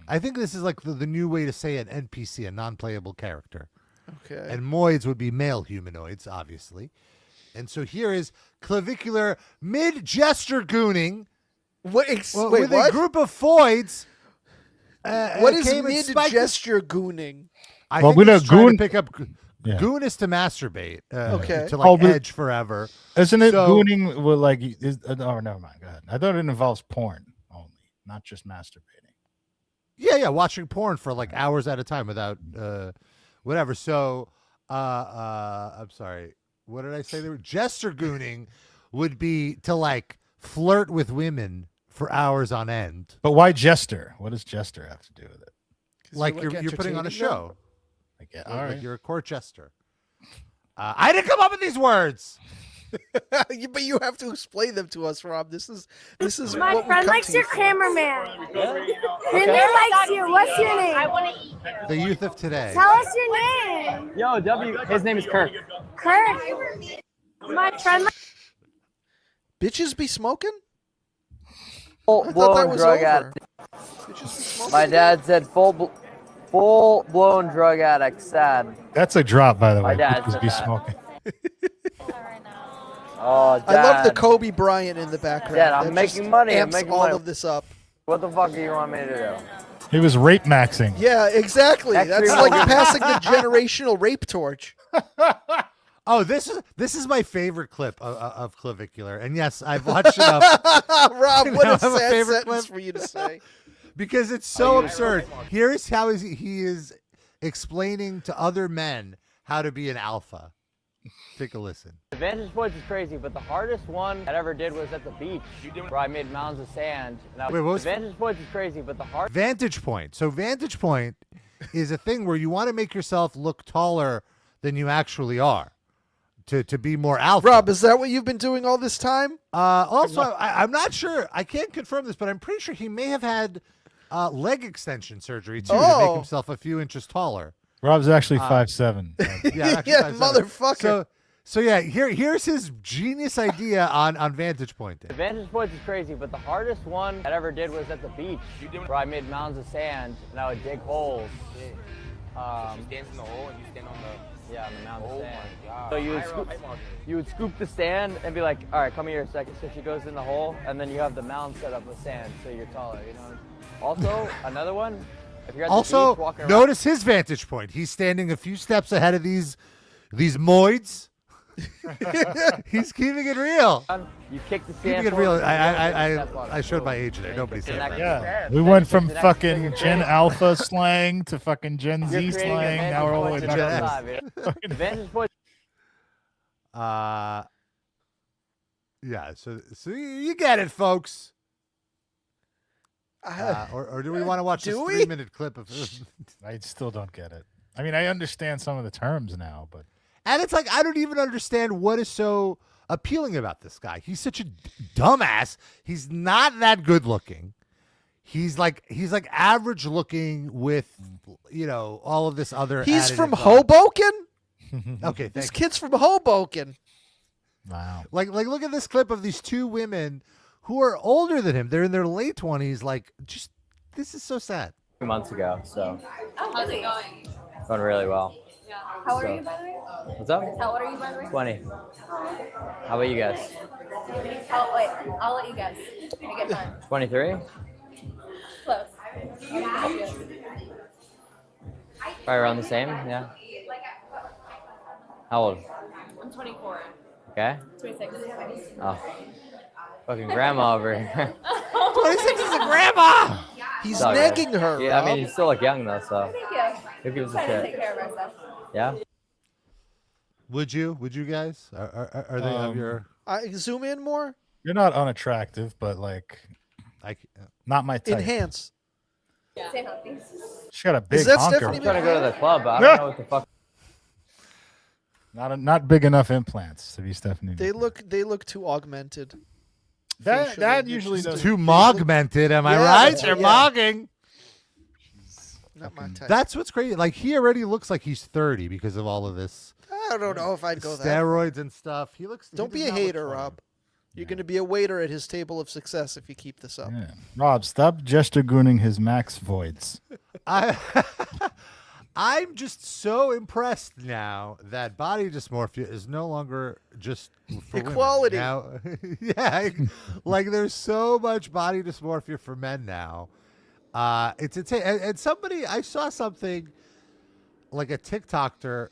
I think this is like the new way to say an NPC, a non-playable character. Okay. And moids would be male humanoids, obviously. And so here is Clavicular mid-gesture gooning wait, with what? a group of foids. What is came and spiked mid-gesture gooning? I Well, think we know it's trying goon- to pick up. Yeah. Goon is to masturbate. Okay. To like edge forever. Isn't it So- gooning with like? Oh, never mind. Go ahead. I thought it involves porn only, not just masturbating. Yeah, watching porn for like hours at a time without whatever. So I'm sorry. What did I say? There were gesture gooning would be to like flirt with women for hours on end. But why jester? What does jester have to do with it? Like you're putting on a entertaining show. Yeah, Like, all right. you're a court jester. I didn't come up with these words. But you have to explain them to us, Rob. This is My what we friend come likes to your you for. cameraman. Really? Rinder likes you. What's your name? The youth of today. Tell us your name. Yo, W. His name is Kirk. Kirk. My friend. Bitches be smoking? Full I thought that blown was drug over. addict. Bitches be smoking? My dad said full blown drug addict. Sad. That's a drop, by the My way. dad Bitches said be that. smoking. Oh, Dad. I love the Kobe Bryant in the background. Dad, I'm That making just money. I'm amps making all money. of this up. What the fuck do you want me to do? He was rape maxing. Yeah, exactly. That's Extreme like movie. passing the generational rape torch. Oh, this is my favorite clip of Clavicular, and yes, I've watched enough. Rob, to what know a I have sad favorite sentence clip. for you to say. Because it's so absurd. Here's how he is explaining to other men how to be an alpha. Take a listen. The vantage point is crazy, but the hardest one I ever did was at the beach, where I made mounds of sand. And Wait, what was- the vantage point is crazy, but the hard. Vantage point. So vantage point is a thing where you want to make yourself look taller than you actually are to be more alpha. Rob, is that what you've been doing all this time? Also, I'm not sure. I can't confirm this, but I'm pretty sure he may have had leg extension surgery too to make Oh. himself a few inches taller. Rob's actually 5'7". Yeah, actually Yeah, 5'7". motherfucker. So yeah, here's his genius idea on vantage point. The vantage point is crazy, but the hardest one I ever did was at the beach, where I made mounds of sand and I would dig holes. You stand in the hole and you stand on the. Yeah, on the mound of Oh sand. my God. So you would scoop the sand and be like, all right, come here a second. So she goes in the hole, and then you have the mound set up with sand, so you're taller. You know. Also, another one. If you're at the Also, beach walking around, notice his vantage point. He's standing a few steps ahead of these moids. He's keeping it real. you kick the Keeping sand. it real. forward, and you step on it. I showed my age there. Then Nobody you said connect that. the Yeah, sand. we Then went you from connect the fucking figure Gen eight. Alpha slang to fucking Gen You're Z creating a slang. vantage Now we're all the way point back to to the this. side, man. Vantage point. Yeah. So you get it, folks. Or do we want to watch this do we? 3-minute clip of? I still don't get it. I mean, I understand some of the terms now, but And it's like I don't even understand what is so appealing about this guy. He's such a dumbass. He's not that good looking. He's like average looking with all of this other. He's added from info. Hoboken? Okay, This thank you. kid's from Hoboken. wow. Like look at this clip of these two women who are older than him. They're in their late 20s. Like, just this is so sad. 2 months ago, so How's it going? going really well. How old So- are you, by the way? What's up? How old are you, by the way? 20. How about you guys? I'll let you guess. I get time. 23? Close. Probably around the same, yeah. How old? I'm 24. Okay. 26. Oh, fucking grandma over here. 26 is a grandma. He's Sorry, guys. negging her, Yeah, I Rob. mean, you still look young though, so Thank you. who gives a Trying to take shit? care of ourselves. Yeah. Would you guys? Are they of your? I zoom in more. You're not unattractive, but like not my type. Enhance. Stay healthy. She got a big Is that honker. Stephanie I'm trying to go to the club, but I don't know what the fuck. Not big enough implants to be Stephanie. They look too augmented. that usually doesn't. Too mogmented, am I Yeah, right? that's- You're yeah. mogging. Not my type. That's what's crazy. Like he already looks like he's 30 because of all of this I don't know if I'd go that. steroids and stuff. He looks. Don't he be does a not look hater, 20. Rob. You're going to be a waiter at his table of success if you keep this up. Yeah. Rob, stop gesture-gooning his max voids. I'm just so impressed now that body dysmorphia is no longer just for women. Equality. Now, yeah, like there's so much body dysmorphia for men now. It's insane. And somebody, I saw something like a TikToker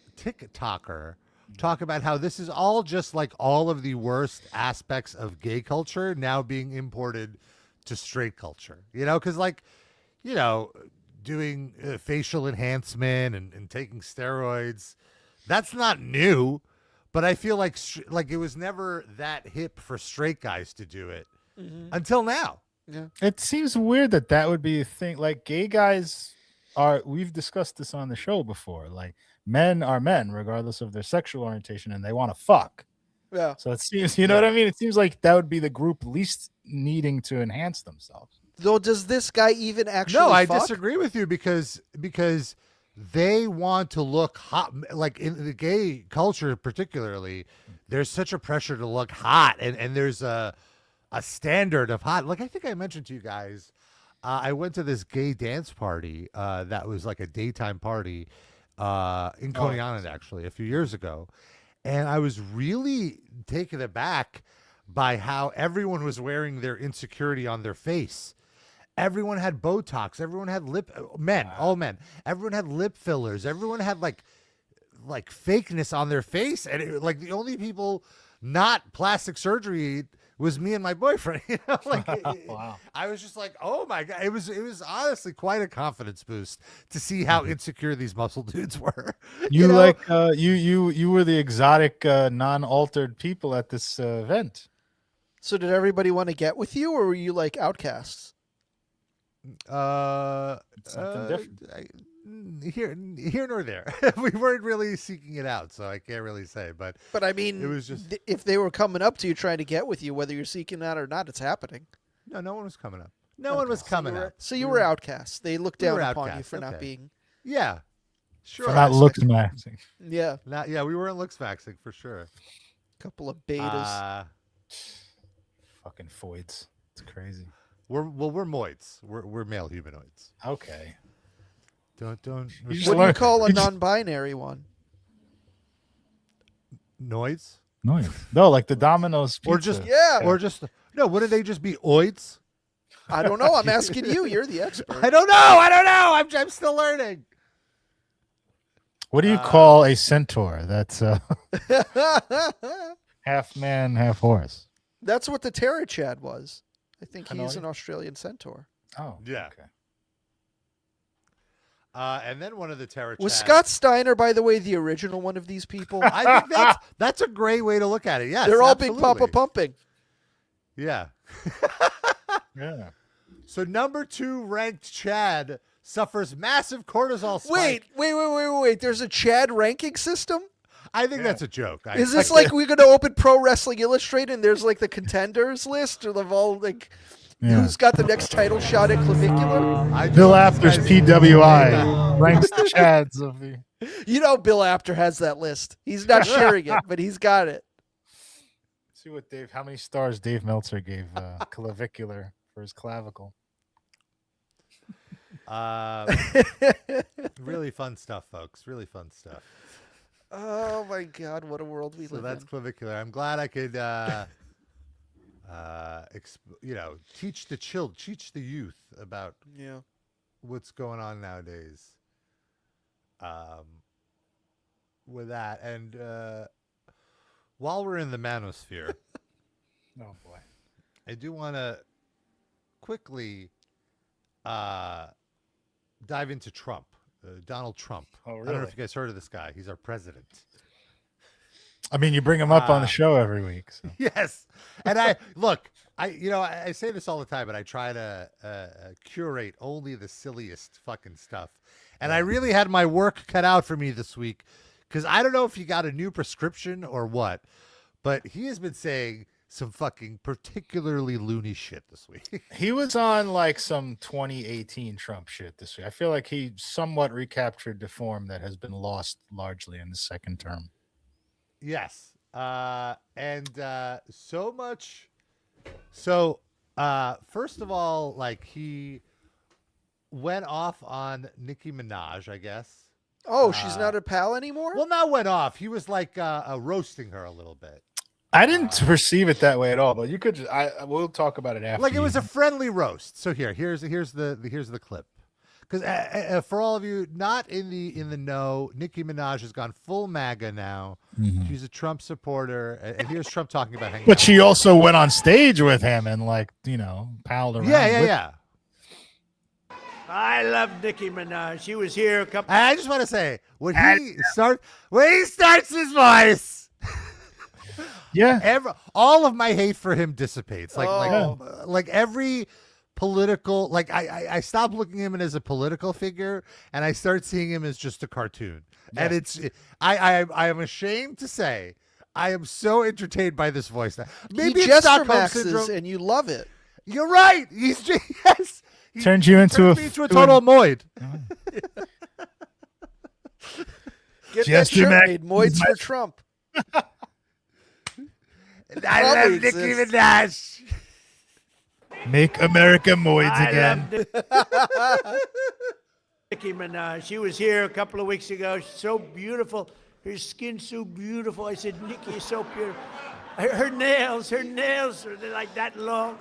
talk about how this is all just like all of the worst aspects of gay culture now being imported to straight culture. Because doing facial enhancement and taking steroids, that's not new. But I feel like it was never that hip for straight guys to do it until now. Yeah. It seems weird that would be a thing. Like gay guys we've discussed this on the show before. Like men are men, regardless of their sexual orientation, and they want to fuck. Yeah. So it seems, you know what I mean? It seems like that would be the group least needing to enhance themselves. Though, does this guy even actually? No, I fuck? disagree with you because they want to look hot. Like in the gay culture, particularly, there's such a pressure to look hot, and there's a standard of hot. Like I think I mentioned to you guys, I went to this gay dance party that was like a daytime party in Coney Island, actually, a few years ago. And I was really taken aback by how everyone was wearing their insecurity on their face. Everyone had Botox. Everyone had all men. Everyone had lip fillers. Everyone had like fakeness on their face. And like the only people not plastic surgery was me and my boyfriend. You know, Wow. I was just like, oh my God. It was honestly quite a confidence boost to see how insecure these muscle dudes were. You know? like you were the exotic non-altered people at this event. So did everybody want to get with you, or were you like outcasts? Something different. Here nor there. We weren't really seeking it out, so I can't really say. But I mean, it was just if they were coming up to you trying to get with you, whether you're seeking that or not, it's happening. no one was coming up. No one was coming up. So you were outcasts. They looked We were down upon you outcasts, for not okay. being. Yeah, sure. For not looks maxing. Yeah, we weren't looks maxing for sure. Couple of betas. Fucking foids. It's crazy. We're moids. We're male humanoids. Okay. Don't. You What do you call a non-binary one? Noise? Noise. No, like the Domino's pizza. Or just Yeah. Or just no. Wouldn't they just be oids? I don't know. I'm asking you. You're the expert. I don't know. I'm still learning. What do you call a centaur? That's half man, half horse. That's what the Terror Chad was. I think he's Hanoi? an Australian centaur. Oh, Yeah. Okay. And then one of the terror Was chads- Scott Steiner, by the way, the original one of these people? I think that's a great way to look at it. Yes, They're all absolutely. Big Papa Pumping. Yeah. Yeah. So number 2 ranked Chad suffers massive cortisol spike. Wait. There's a Chad ranking system? I think that's a joke. Is this like we're going to open Pro Wrestling Illustrated and there's like the contenders list of all like who's got the next title shot at Clavicular? Bill Apter's PWI ranks the Chads of the. You know Bill Apter has that list. He's not sharing it, but he's got it. See what how many stars Dave Meltzer gave Clavicular for his clavicle. Really fun stuff, folks. Really fun stuff. Oh my God, what a world we So live that's in. Clavicular. I'm glad I could, teach the youth about what's going on nowadays. With that, and while we're in the manosphere, Oh boy. I do want to quickly dive into Trump, Donald Trump. Oh, I don't know really? if you guys heard of this guy. He's our president. I mean, you bring him up on the show every week. So. Yes. And I say this all the time, but I try to curate only the silliest fucking stuff. And I really had my work cut out for me this week because I don't know if you got a new prescription or what, but he has been saying some fucking particularly loony shit this week. He was on like some 2018 Trump shit this week. I feel like he somewhat recaptured the form that has been lost largely in the second term. Yes. And so much. So, first of all, like he went off on Nicki Minaj, I guess. Oh, she's not a pal anymore? Well, not went off. He was like roasting her a little bit. I didn't perceive it that way at all, but you could. We'll talk about it after. Like it was a friendly roast. So here's the clip. Because for all of you not in the know, Nicki Minaj has gone full MAGA now. Mhm. She's a Trump supporter, and here's Trump talking about hanging. But out she with also went on stage with him and palled around. Yeah. I love Nicki Minaj. She was here a couple. I just want to say when he starts his voice, all of my hate for him dissipates. Like every political, like I stopped looking at him as a political figure, and I start seeing him as just a cartoon. Yeah. And I am ashamed to say I am so entertained by this voice now. Maybe he it's Jester Stockholm Maxes syndrome. and you love it. You're right. He's yes. He Turns you into turns me into a total Moid. Get Jester that shirt Max made. Moids is for my- Trump. I love Nicki Minaj. Make America Moids again. Nicki Minaj. She was here a couple of weeks ago. She's so beautiful. Her skin's so beautiful. I said, Nicki is so beautiful. Her nails are like that long.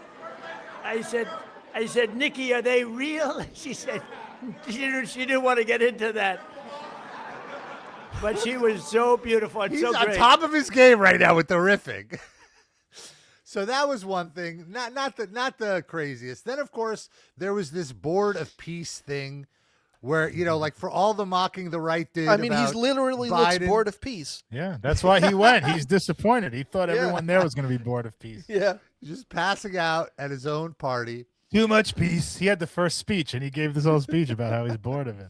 I said, Nicki, are they real? She said, she didn't want to get into that. But she was so beautiful and He's so on great. top of his game right now with the riffing. So that was one thing, not the craziest. Then of course there was this Board of Peace thing, where like for all the mocking the right did. I mean, he's about literally Biden, looks bored of peace. Yeah, that's why he went. He's disappointed. He thought everyone there was going to be bored of peace. Yeah, just passing out at his own party. Too much peace. He had the first speech, and he gave this whole speech about how he's bored of it.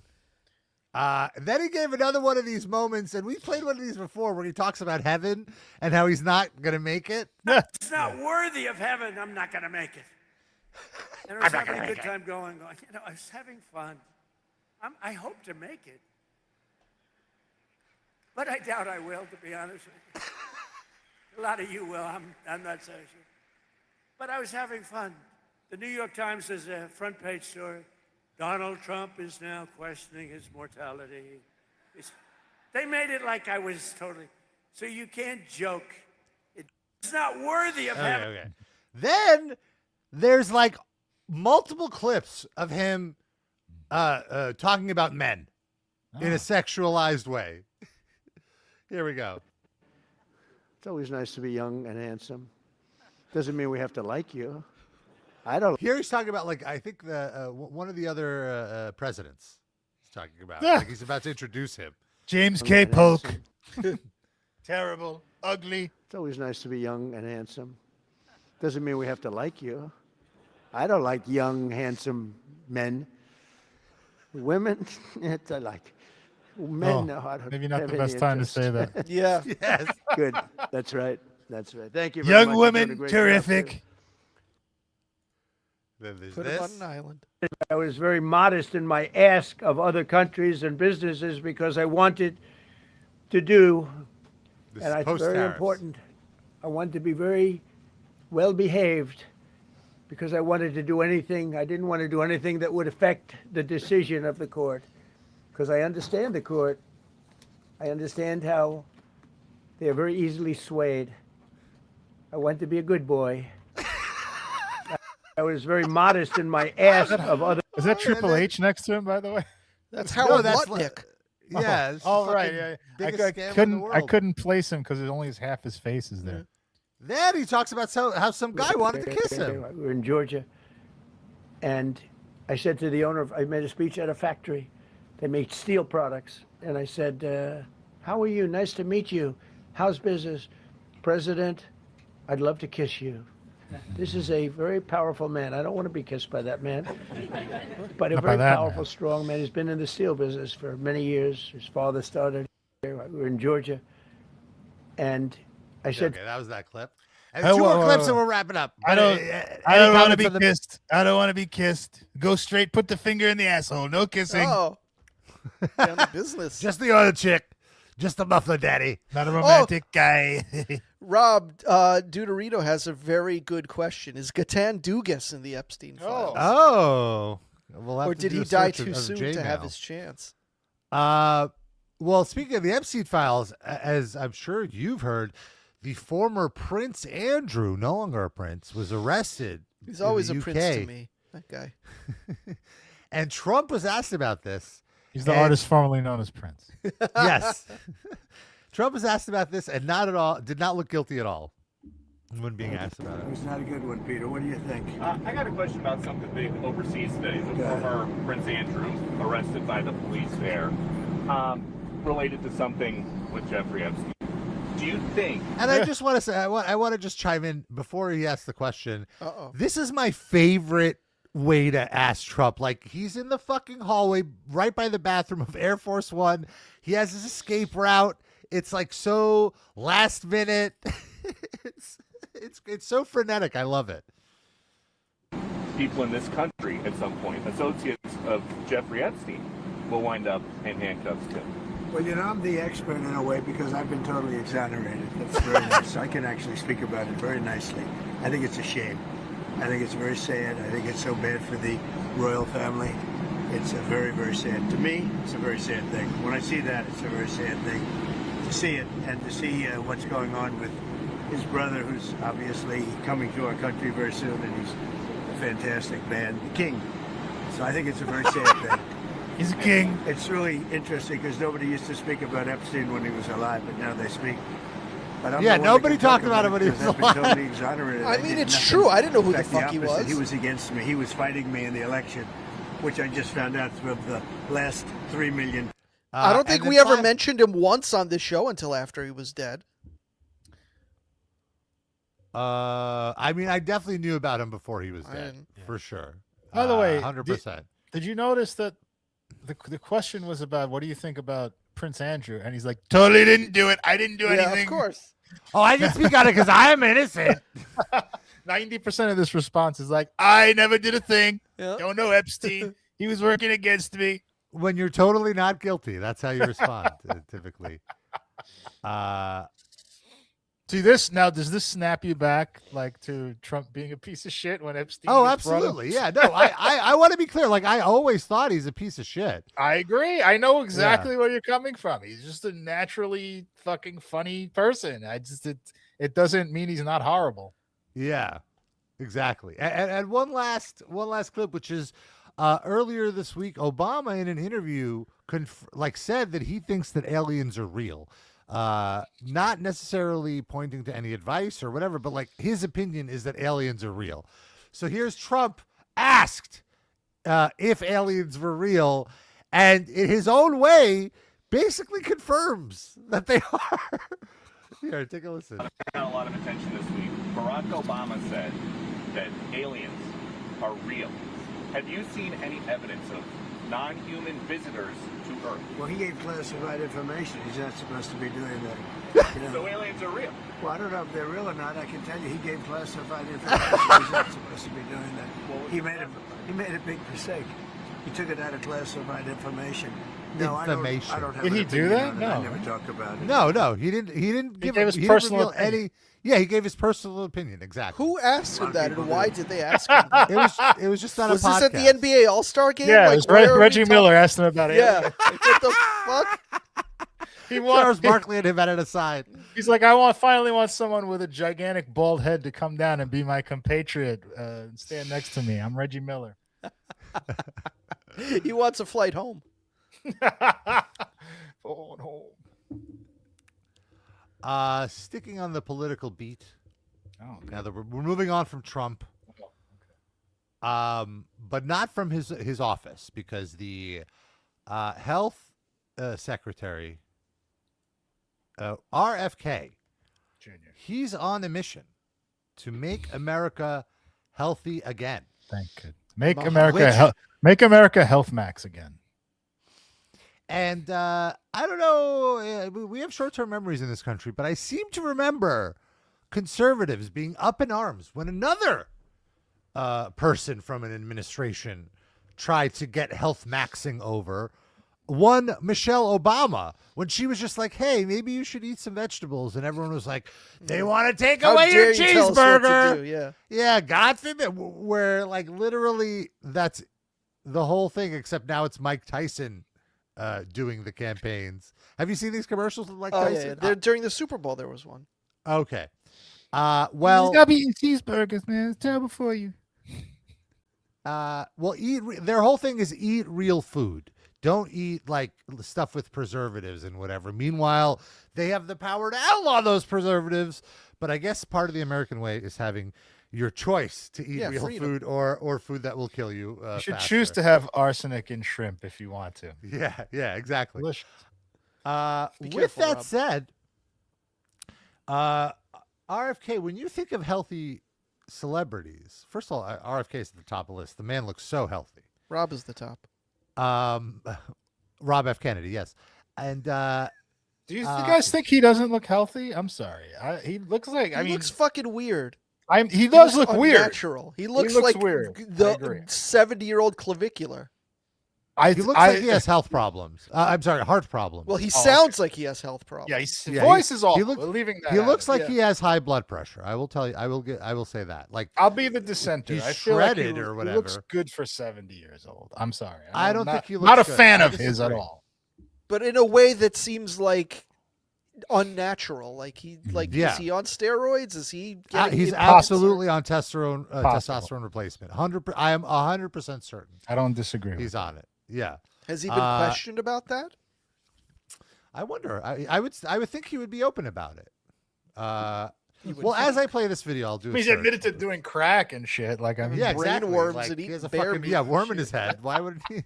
Then he gave another one of these moments, and we played one of these before, where he talks about heaven and how he's not going to make it. It's not worthy of heaven. I'm not going to make it. And I was having a good time going. I was having fun. I hope to make it. But I doubt I will, to be honest with you. A lot of you will. I'm not so sure. But I was having fun. The New York Times has a front page story. Donald Trump is now questioning his mortality. They made it like I was totally. So you can't joke. It's not worthy of heaven. Okay. Then there's like multiple clips of him talking about men in a sexualized way. Here we go. It's always nice to be young and handsome. Doesn't mean we have to like you. I don't. Here he's talking about, like, I think the one of the other presidents he's talking about. Like he's about to introduce him. James K. Polk. Terrible. Ugly. It's always nice to be young and handsome. Doesn't mean we have to like you. I don't like young, handsome men. Women, I like. Men know how to. Maybe not have the any best time to interest. say that. Yeah. Yes. Good. That's right. That's right. Thank you very Young much. You're doing a women, great terrific. job. Then there's Put him on an island. I was very modest in my ask of other countries and businesses because I wanted to do, This and is it's very post-tariffs. important, I wanted to be very well behaved because I wanted to do anything, I didn't want to do anything that would affect the decision of the court because I understand the court. I understand how they are very easily swayed. I want to be a good boy. I was very modest in my ask of other. Is that Triple H next to him, by the way? That's Howard that's Lutnick. Yeah. it's Oh, the right. fucking Yeah. biggest scam in the I world. couldn't place him because it only is half his face is there. Then he talks about how some guy wanted to kiss him. We were in Georgia, and I said to the owner, I made a speech at a factory. They make steel products, and I said, "How are you? Nice to meet you. How's business, President? I'd love to kiss you." This is a very powerful man. I don't want to be kissed by that man, but a Not by very that powerful, man. strong man. He's been in the steel business for many years. His father started here. We were in Georgia, and I said, Okay, that was that clip. And Hey, two whoa, more whoa, clips whoa. and we're wrapping up. I don't Any want to comments be on the- kissed. I don't want to be kissed. Go straight. Put the finger in the asshole. No kissing. Oh, down to business. Just the other chick. Just the muffler daddy. Not a romantic guy. Rob Deuterito has a very good question. Is Gatan Dugas in the Epstein files? Oh. We'll have Or to did do he a die search of too soon to J-Mail. have his chance? Well, speaking of the Epstein files, as I'm sure you've heard, the former Prince Andrew, no longer a prince, was arrested. He's in always the a UK. prince to me, that guy. And Trump was asked about this. He's the and- artist formerly known as Prince. Yes. Trump was asked about this and did not look guilty at all when being asked about it. "It's not a good one, Peter. What do you think?" I got a question about something big overseas today. The former Prince Andrew arrested by the police there, related to something with Jeffrey Epstein. Do you think? And I just want to say, I want to just chime in before he asks the question. Uh-oh. This is my favorite way to ask Trump. Like, he's in the fucking hallway right by the bathroom of Air Force One. He has his escape route. It's like so last minute. It's so frenetic. I love it. People in this country at some point, associates of Jeffrey Epstein, will wind up in handcuffs too. Well, I'm the expert in a way because I've been totally exonerated. That's very nice. I can actually speak about it very nicely. I think it's a shame. I think it's very sad. I think it's so bad for the royal family. It's a very, very sad. To me, it's a very sad thing. When I see that, it's a very sad thing to see it and to see what's going on with his brother, who's obviously coming to our country very soon, and he's a fantastic man, the king. So I think it's a very sad thing. He's a king. It's really interesting because nobody used to speak about Epstein when he was alive, but now they speak. But I'm the one that nobody can talk talked about him when he was because I've alive. been totally exonerated. I did mean, it's nothing. true. I didn't know who In the fact, fuck he opposite. was. He was against me. He was fighting me in the election, which I just found out through the last 3 million. I don't think we ever mentioned him once on this show until after he was dead. I mean, I definitely knew about him before he was dead, for sure. By the way, 100%. Did you notice that the question was about what do you think about Prince Andrew? And he's like, totally didn't do it. I didn't do anything. Yeah, of course. Oh, I can speak on it because I am innocent. 90% of this response is like, I never did a thing. Yeah. Don't know Epstein. He was working against me. When you're totally not guilty, that's how you respond, typically. See this now? Does this snap you back like to Trump being a piece of shit when Epstein? Oh, gets brought up? absolutely. Yeah, no, I want to be clear. Like, I always thought he's a piece of shit. I agree. I know exactly where you're coming from. He's just a naturally fucking funny person. It doesn't mean he's not horrible. Yeah, exactly. And one last clip, which is earlier this week, Obama in an interview said that he thinks that aliens are real. Not necessarily pointing to any advice or whatever, but like his opinion is that aliens are real. So here's Trump asked if aliens were real, and in his own way basically confirms that they are. Here, take a listen. Got a lot of attention this week. Barack Obama said that aliens are real. Have you seen any evidence of non-human visitors to Earth? Well, he gave classified information. He's not supposed to be doing that. So aliens are real. Well, I don't know if they're real or not. I can tell you he gave classified information. He's not supposed to be doing that. Well, he made a big mistake. He took it out of classified information. No, Information. I don't have Did an he do opinion that? on it. No. I never talk about it. No, he didn't. He didn't give. gave his he didn't personal reveal opinion. any. Yeah, he gave his personal opinion. Exactly. Who asked him that, and why did they ask him that? It was just on Was a this podcast. at the NBA All-Star game? Yeah, Like, it was where are we Reggie talking- Miller asked him about it. Yeah. Like, what the fuck? He Charles Barkley and him at an aside. He's like, I finally want someone with a gigantic bald head to come down and be my compatriot and stand next to me. I'm Reggie Miller. He wants a flight home. Going home. Sticking on the political beat. Oh, okay. Now that we're moving on from Trump, but not from his office, because the health secretary, RFK, Junior, he's on a mission to make America healthy again. Thank you. Make America Health Max again. And I don't know, we have short-term memories in this country, but I seem to remember conservatives being up in arms when another person from an administration tried to get health maxing over. One, Michelle Obama, when she was just like, hey, maybe you should eat some vegetables. And everyone was like, they want to take How away your dare you tell us what to cheeseburger. do, yeah. Yeah, God forbid. Where like literally that's the whole thing, except now it's Mike Tyson doing the campaigns. Have you seen these commercials with Mike Tyson? Yeah. During the Super Bowl, there was one. Okay. You Well, gotta be eating cheeseburgers, man. It's terrible for you. their whole thing is eat real food. Don't eat like stuff with preservatives and whatever. Meanwhile, they have the power to outlaw those preservatives. But I guess part of the American way is having your choice to eat real freedom. food or food that will kill you. You should faster. choose to have arsenic in shrimp if you want to. Yeah, exactly. Delicious. With careful, that Rob. said, RFK, when you think of healthy celebrities, first of all, RFK is at the top of the list. The man looks so healthy. Rob is the top. Rob F. Kennedy, yes. And Do you guys think he doesn't look healthy? I'm sorry. He looks like. He looks fucking weird. He does look weird. Unnatural. He looks like weird. the 70-year-old Clavicular. He looks like he has health problems. I'm sorry, heart problems. Well, he sounds like he has health problems. Yeah, his voice is awful. He looks like he has high blood pressure. I will tell you. I will say that. Like, I'll be the dissenter. He's I feel like shredded or whatever. He looks good for 70 years old. I'm sorry. I don't think he looks not a good. fan I of his at disagree. all. But in a way that seems like unnatural. Like is he on steroids? Is he? He's absolutely on testosterone replacement. I am 100% certain. I don't disagree. He's on it. Yeah. Has he been questioned about that? I wonder. I would think he would be open about it. Well, as I play this video, I'll do. He's admitted to doing crack and shit. Like I mean, yeah, brain exactly. worms Like, and he has a eating bear fucking meat worm in his head. Why would he?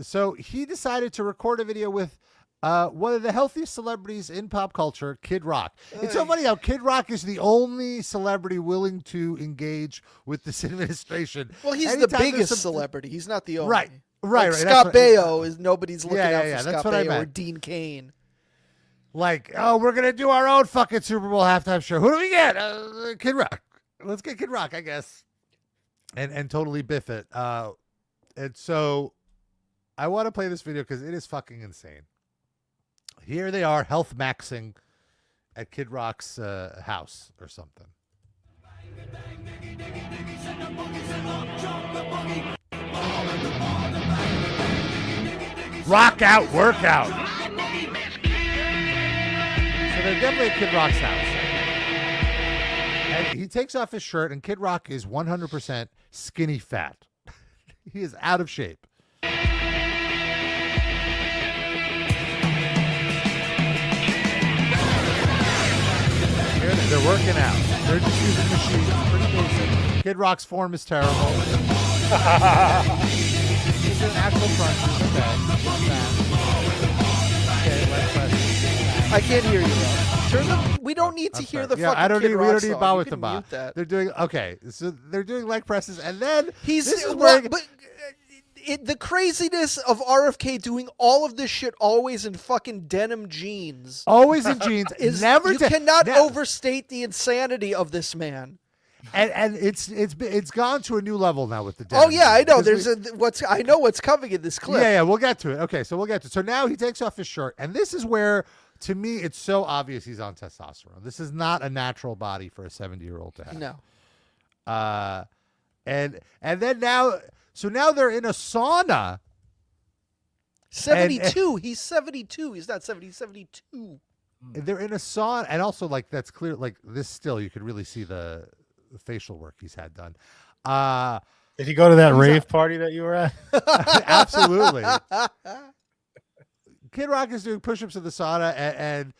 So he decided to record a video with one of the healthiest celebrities in pop culture, Kid Rock. It's so funny how Kid Rock is the only celebrity willing to engage with this administration. Well, he's Anytime the there's biggest some- celebrity. He's not the only. Right. Like That's Scott what- Baio is nobody's looking out for that's Scott what I Baio or meant. Dean Cain. Like, oh, we're gonna do our own fucking Super Bowl halftime show. Who do we get? Kid Rock. Let's get Kid Rock, I guess, and totally biff it. And so, I want to play this video because it is fucking insane. Here they are, health maxing at Kid Rock's house or something. Rock out, workout. So they're definitely at Kid Rock's house. And he takes off his shirt, and Kid Rock is 100% skinny fat. He is out of shape. They're working out. They're just using machines. Pretty basic. Kid Rock's form is terrible. He's an actual crunch. I can't hear you, Rob. Turn the. We don't need to hear the fucking Kid Rock we don't need song. ba You with the can ba. mute that. They're doing so they're doing leg presses, and then He's this is well, where but the craziness of RFK doing all of this shit always in fucking denim jeans. Always in jeans. Is never you to- cannot ne- overstate the insanity of this man. and it's gone to a new level now with the denim Oh yeah, I know. jeans. There's I know what's coming in this clip. Yeah, we'll get to it. Okay, so we'll get to it. So now he takes off his shirt, and this is where, to me, it's so obvious he's on testosterone. This is not a natural body for a 70-year-old to have. No. And then now, so now they're in a sauna. 72. He's 72. He's not 70. He's 72. They're in a sauna, and also like that's clear. Like this still, you could really see the facial work he's had done. Did he go to that rave party that you were at? Absolutely. Kid Rock is doing push-ups in the sauna, and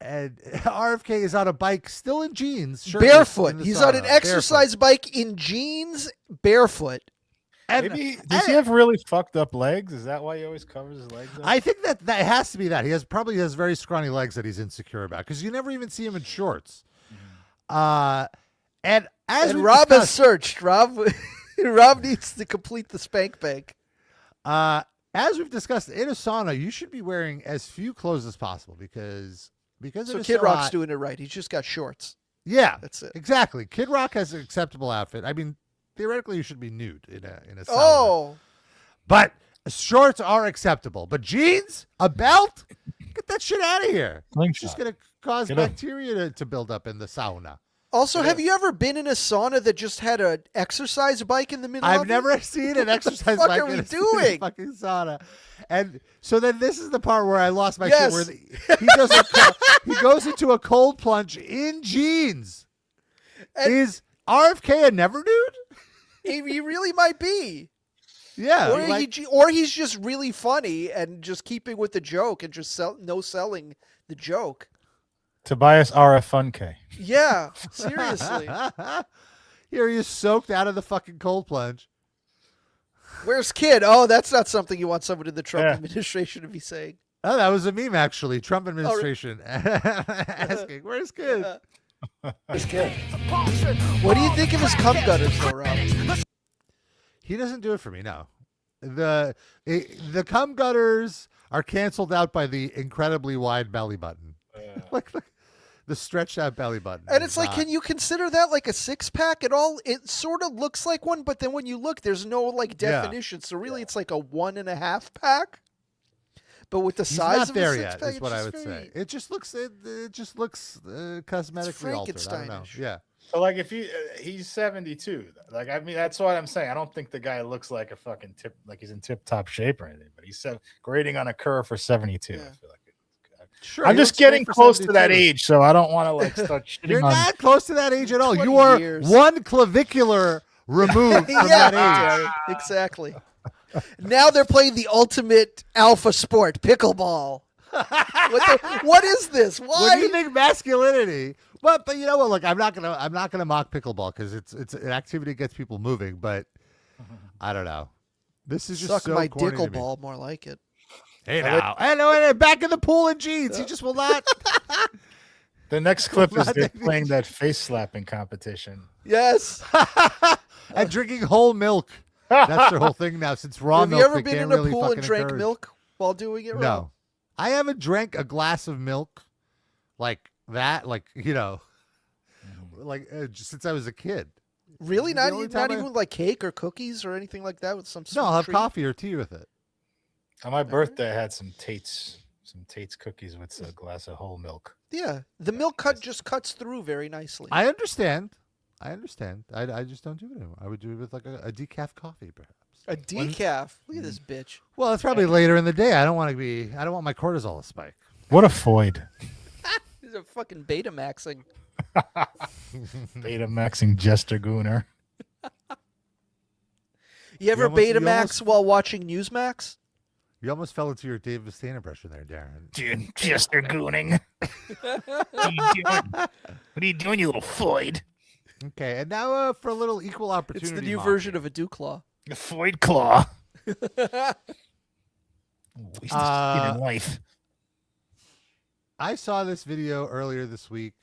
RFK is on a bike, still in jeans, shirtless Barefoot. in the He's sauna. on an exercise bike in jeans, barefoot. And, Maybe does he have really fucked up legs? Is that why he always covers his legs up? I think that has to be that. He probably has very scrawny legs that he's insecure about, because you never even see him in shorts. And as we Rob has discussed- searched. Rob needs to complete the spank bank. As we've discussed, in a sauna, you should be wearing as few clothes as possible because So it is Kid so Rock's hot. doing it right. He's just got shorts. Yeah, That's it. Exactly. Kid Rock has an acceptable outfit. I mean, theoretically, you should be nude in a sauna. Oh, But shorts are acceptable. But jeans, a belt, get that shit out of here. It's just going to cause Get up. bacteria to build up in the sauna. also, have you ever been in a sauna that just had an exercise bike in the middle of I've it? never seen an exercise What the fuck bike are we in a doing? fucking sauna. And so then this is the part where I lost my Yes. shit. Where he goes into a cold plunge in jeans. Is RFK a never dude? He really might be. Yeah. Or he's just really funny and just keeping with the joke and just selling the joke. Tobias RF Funke. Yeah, seriously. Here he is soaked out of the fucking cold plunge. Where's Kid? Oh, that's not something you want someone in the Trump administration to be saying. Oh, that was a meme, actually. Trump administration asking, where's Kid? Where's Kid? What do you think of his cum gutters, though, Rob? He doesn't do it for me, no. The cum gutters are canceled out by the incredibly wide belly button. Like the stretched out belly button. And it's like, can you consider that like a 6-pack at all? It sort of looks like one, but then when you look, there's no like definition. So really, it's like a 1.5 pack. But with the size of a 6-pack, is what I would say. It just looks cosmetically altered. I don't know. Yeah. So like if he's 72, like I mean that's what I'm saying. I don't think the guy looks like a fucking he's in tip top shape or anything. But he's grading on a curve for 72. I feel like. Sure, I'm just getting close to that age, so I don't want to like start shitting You're on. not close to that age at all. You are one clavicular removed from that age. Exactly. Now they're playing the ultimate alpha sport, pickleball. What is this? Why? When you think masculinity, but you know what? Look, I'm not gonna mock pickleball because it's an activity that gets people moving. But I don't know. This is just Suck so my corny to me. ball, more like it. Hey now, and back in the pool in jeans. He just will not. The next clip is they're playing that face slapping competition. Yes. And drinking whole milk. That's their whole thing now. Since raw milk, Have you ever they been can't in a really pool and fucking drank encourage. milk while doing it? No, I haven't drank a glass of milk like that. Like since I was a kid. Really? The Not only even time like cake or cookies or anything like that with some. No, I'll have treat? coffee or tea with it. On my birthday, I had some Tate's cookies with a glass of whole milk. Yeah, the milk just cuts through very nicely. I understand. I just don't do it anymore. I would do it with like a decaf coffee, perhaps. A decaf. Look at this bitch. Well, it's probably later in the day. I don't want my cortisol to spike. What a foid. These are fucking Betamaxing. Betamaxing Jester Gooner. You ever Betamax while watching Newsmax? You almost fell into your Dave Mustaine impression there, Darren. Jester Gooning. What are you doing, you little foid? Okay, and now for a little equal opportunity. It's the new version of a Dewclaw. A Foid Claw. Life. I saw this video earlier this week,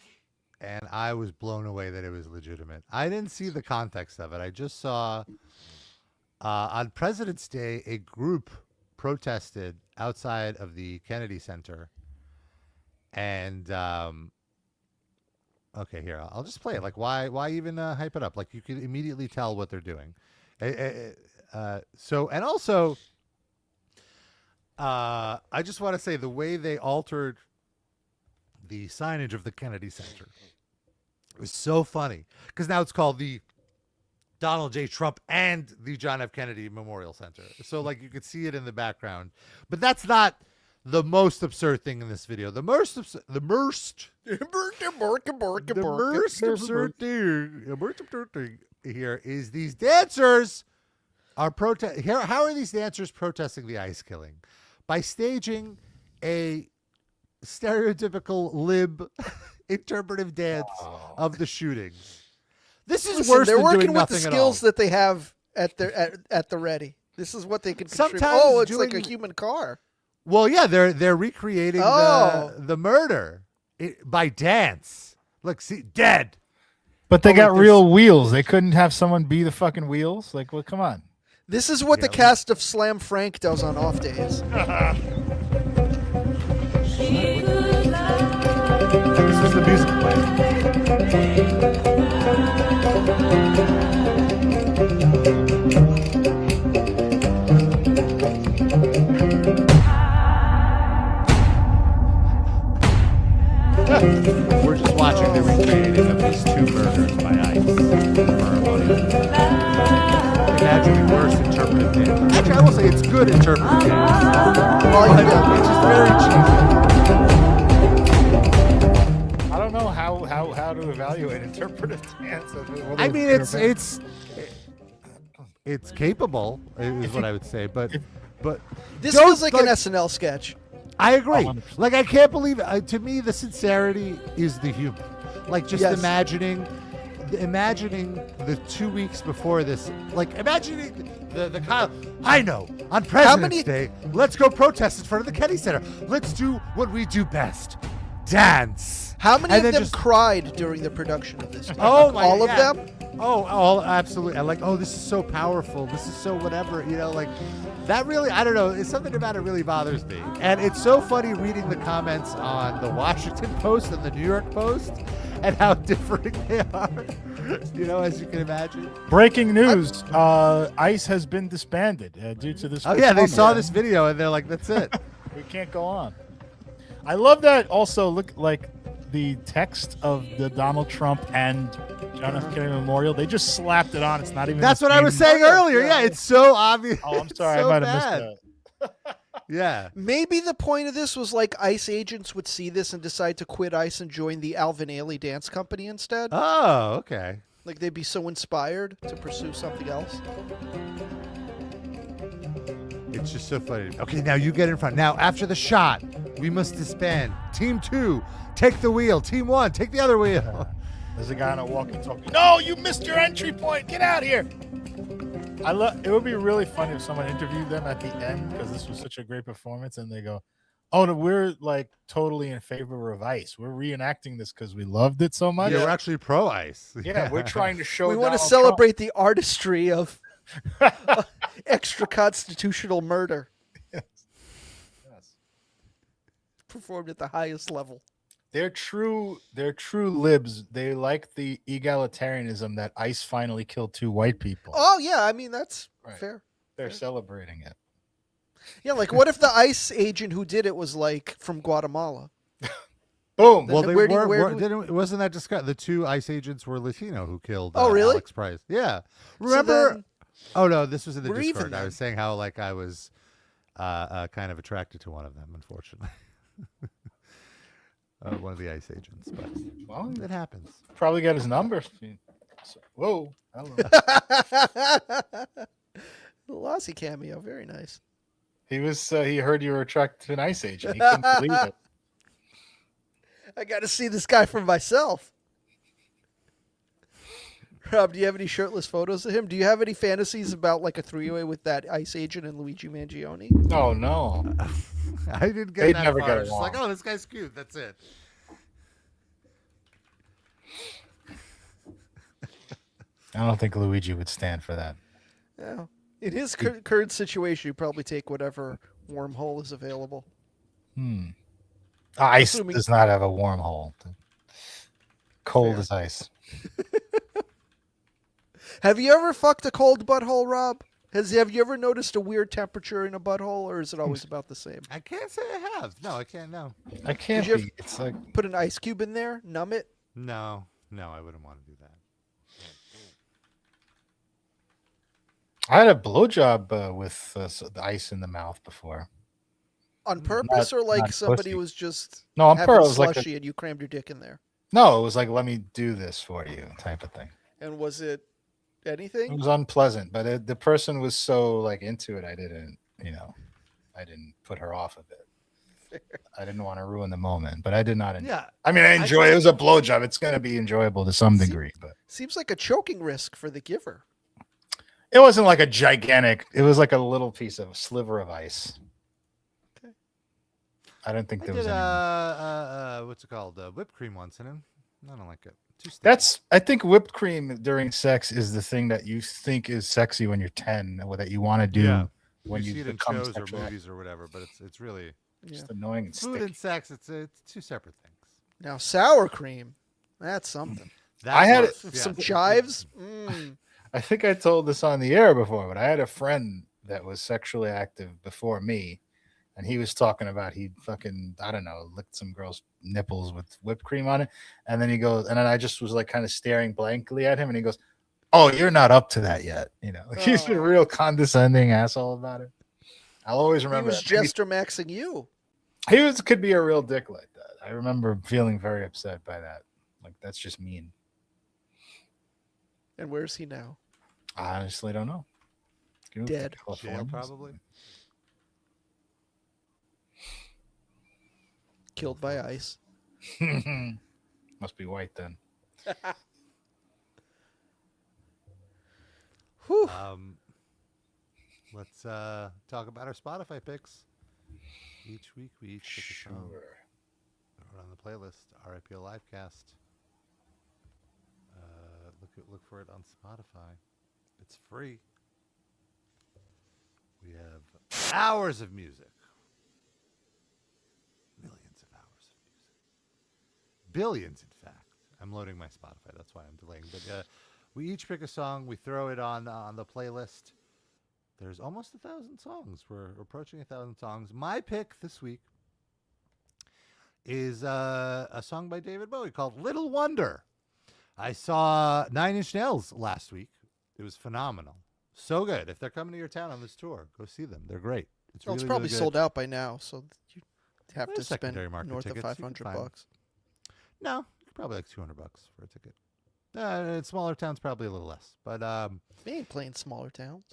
and I was blown away that it was legitimate. I didn't see the context of it. I just saw on President's Day, a group protested outside of the Kennedy Center. And, okay, here, I'll just play it. Like, why even hype it up? Like, you can immediately tell what they're doing. And also, I just want to say the way they altered the signage of the Kennedy Center was so funny, because now it's called the Donald J. Trump and the John F. Kennedy Memorial Center. So like you could see it in the background, but that's not the most absurd thing in this video. The most absurd thing here is these dancers are how are these dancers protesting the ICE killing? By staging a stereotypical lib interpretive dance of the shootings. This is worse they're than working doing with the nothing skills at all. that they have at the ready. This is what they can contribute. Sometimes Oh, it's like doing- a human car. Well, yeah, they're recreating the murder by dance. Look, see, dead. But they got real wheels. They couldn't have someone be the fucking wheels. Like, well, come on. This is what the cast of Slam Frank does on off days. This is the music playing. We're just watching the recreating of these two murders by ICE for our audience. Imagine worse interpretive dance. Actually, I will say it's good interpretive dance. It's just very cheesy. I don't know how to evaluate interpretive dance. I mean, it's capable, is what I would say, but This feels like an SNL sketch. I agree. Like, I can't believe to me the sincerity is the humor. Like, just imagining the 2 weeks before this, like imagining the Kyle. I know on President's Day, let's go protest in front of the Kennedy Center. Let's do what we do best: dance. How many of them cried during the production of this? Oh my! All of them? Oh, all absolutely. I like. Oh, this is so powerful. This is so whatever. You know, like That really, I don't know, it's something about it really bothers me. And it's so funny reading the comments on the Washington Post and the New York Post and how different they are, as you can imagine. Breaking news, ICE has been disbanded due to this. Oh, yeah, they saw this video and they're like, that's it. We can't go on. I love that also, look, like the text of the Donald Trump and John F. Kennedy Memorial, they just slapped it on. It's not even. That's what I was saying earlier. Yeah, it's so obvious. Oh, I'm sorry. So I might have missed that. Yeah. Maybe the point of this was like ICE agents would see this and decide to quit ICE and join the Alvin Ailey Dance Company instead. Oh, okay. Like they'd be so inspired to pursue something else. It's just so funny. Okay, now you get in front. Now, after the shot, we must disband. Team 2, take the wheel. Team 1, take the other wheel. There's a guy on a walkie-talkie. No, you missed your entry point. Get out of here. It would be really funny if someone interviewed them at the end because this was such a great performance, and they go, "Oh, no, we're like totally in favor of ICE. We're reenacting this because we loved it so much. Yeah, we're actually pro ICE. Yeah, we're trying to show. We want to Donald celebrate the artistry of extra constitutional murder. Yes. Performed at the highest level. They're true libs. They like the egalitarianism that ICE finally killed 2 white people. Oh yeah, I mean that's fair. They're celebrating it. Yeah, like what if the ICE agent who did it was like from Guatemala? Boom. Well, they wasn't that discussed? The 2 ICE agents were Latino who killed really? Alex Price. Yeah. Remember? then oh, no, this was in the we're even Discord. I then. was saying how like I was kind of attracted to one of them, unfortunately. One of the ICE agents. But well, it happens. Probably got his number. Whoa. Hello. Lassie cameo, very nice. He was. He heard you were attracted to an ICE agent. He couldn't believe it. I got to see this guy for myself. Rob, do you have any shirtless photos of him? Do you have any fantasies about like a 3-way with that ICE agent and Luigi Mangione? Oh no, I didn't get They'd that never far. get It's just along. like, oh, this guy's cute. That's it. I don't think Luigi would stand for that. Yeah. In his current situation, you probably take whatever wormhole is available. Ice Assuming- does not have a wormhole. Cold as ice. Have you ever fucked a cold butthole, Rob? Have you ever noticed a weird temperature in a butthole, or is it always about the same? I can't say I have. No, I can't. No. I can't. Did you Be. It's like put an ice cube in there, numb it. No, I wouldn't want to do that. I had a blowjob with the ice in the mouth before. On purpose, or like not somebody pussy. was just No, on having purpose. Like slushy and you crammed your dick in there? no, it was like, let me do this for you, type of thing. And was it It anything? was unpleasant, but the person was so like into it. I didn't put her off of it. I didn't want to ruin the moment, but I did not. Yeah. I mean, I enjoy it. It was a blowjob. It's going to be enjoyable to some degree, but Seems like a choking risk for the giver. it wasn't like a gigantic. It was like a little piece of sliver of ice. Okay. I don't think I there did was any. what's it called? Whipped cream once, and I don't like it. Too sticky. I think whipped cream during sex is the thing that you think is sexy when you're 10, or that you want to do when you you see it in become shows or sexual. movies or whatever, but it's really Just annoying and food sticky. and sex. It's two separate things. Now sour cream, that's something. I had That's With worse, some yeah. chives. I think I told this on the air before, but I had a friend that was sexually active before me, and he was talking about he fucking, I don't know, licked some girl's nipples with whipped cream on it. And then he goes, and then I just was like kind of staring blankly at him, and he goes, "Oh, you're not up to that yet." You know, like, he's a real condescending asshole about it. I'll always He remember was that. jester maxing you. He could be a real dick like that. I remember feeling very upset by that. Like, that's just mean. And where's he now? I honestly don't know. He moved to Dead. California. Jail, probably. Killed by ice. Must be white then. Whew. Let's talk about our Spotify picks. Each week we each pick a song. Put it on the playlist. RIPL Livecast. Look for it on Spotify. It's free. We have hours of music. Millions of hours of music. Billions, in fact. I'm loading my Spotify. That's why I'm delaying. But we each pick a song. We throw it on the playlist. There's almost 1,000 songs. We're approaching 1,000 songs. My pick this week is a song by David Bowie called Little Wonder. I saw 9 Inch Nails last week. It was phenomenal. So good. If they're coming to your town on this tour, go see them. They're great. It's probably really sold out by now, so you have to spend secondary market north of tickets. $500. No, probably like $200 for a ticket. In smaller towns, probably a little less. But they ain't playing smaller towns.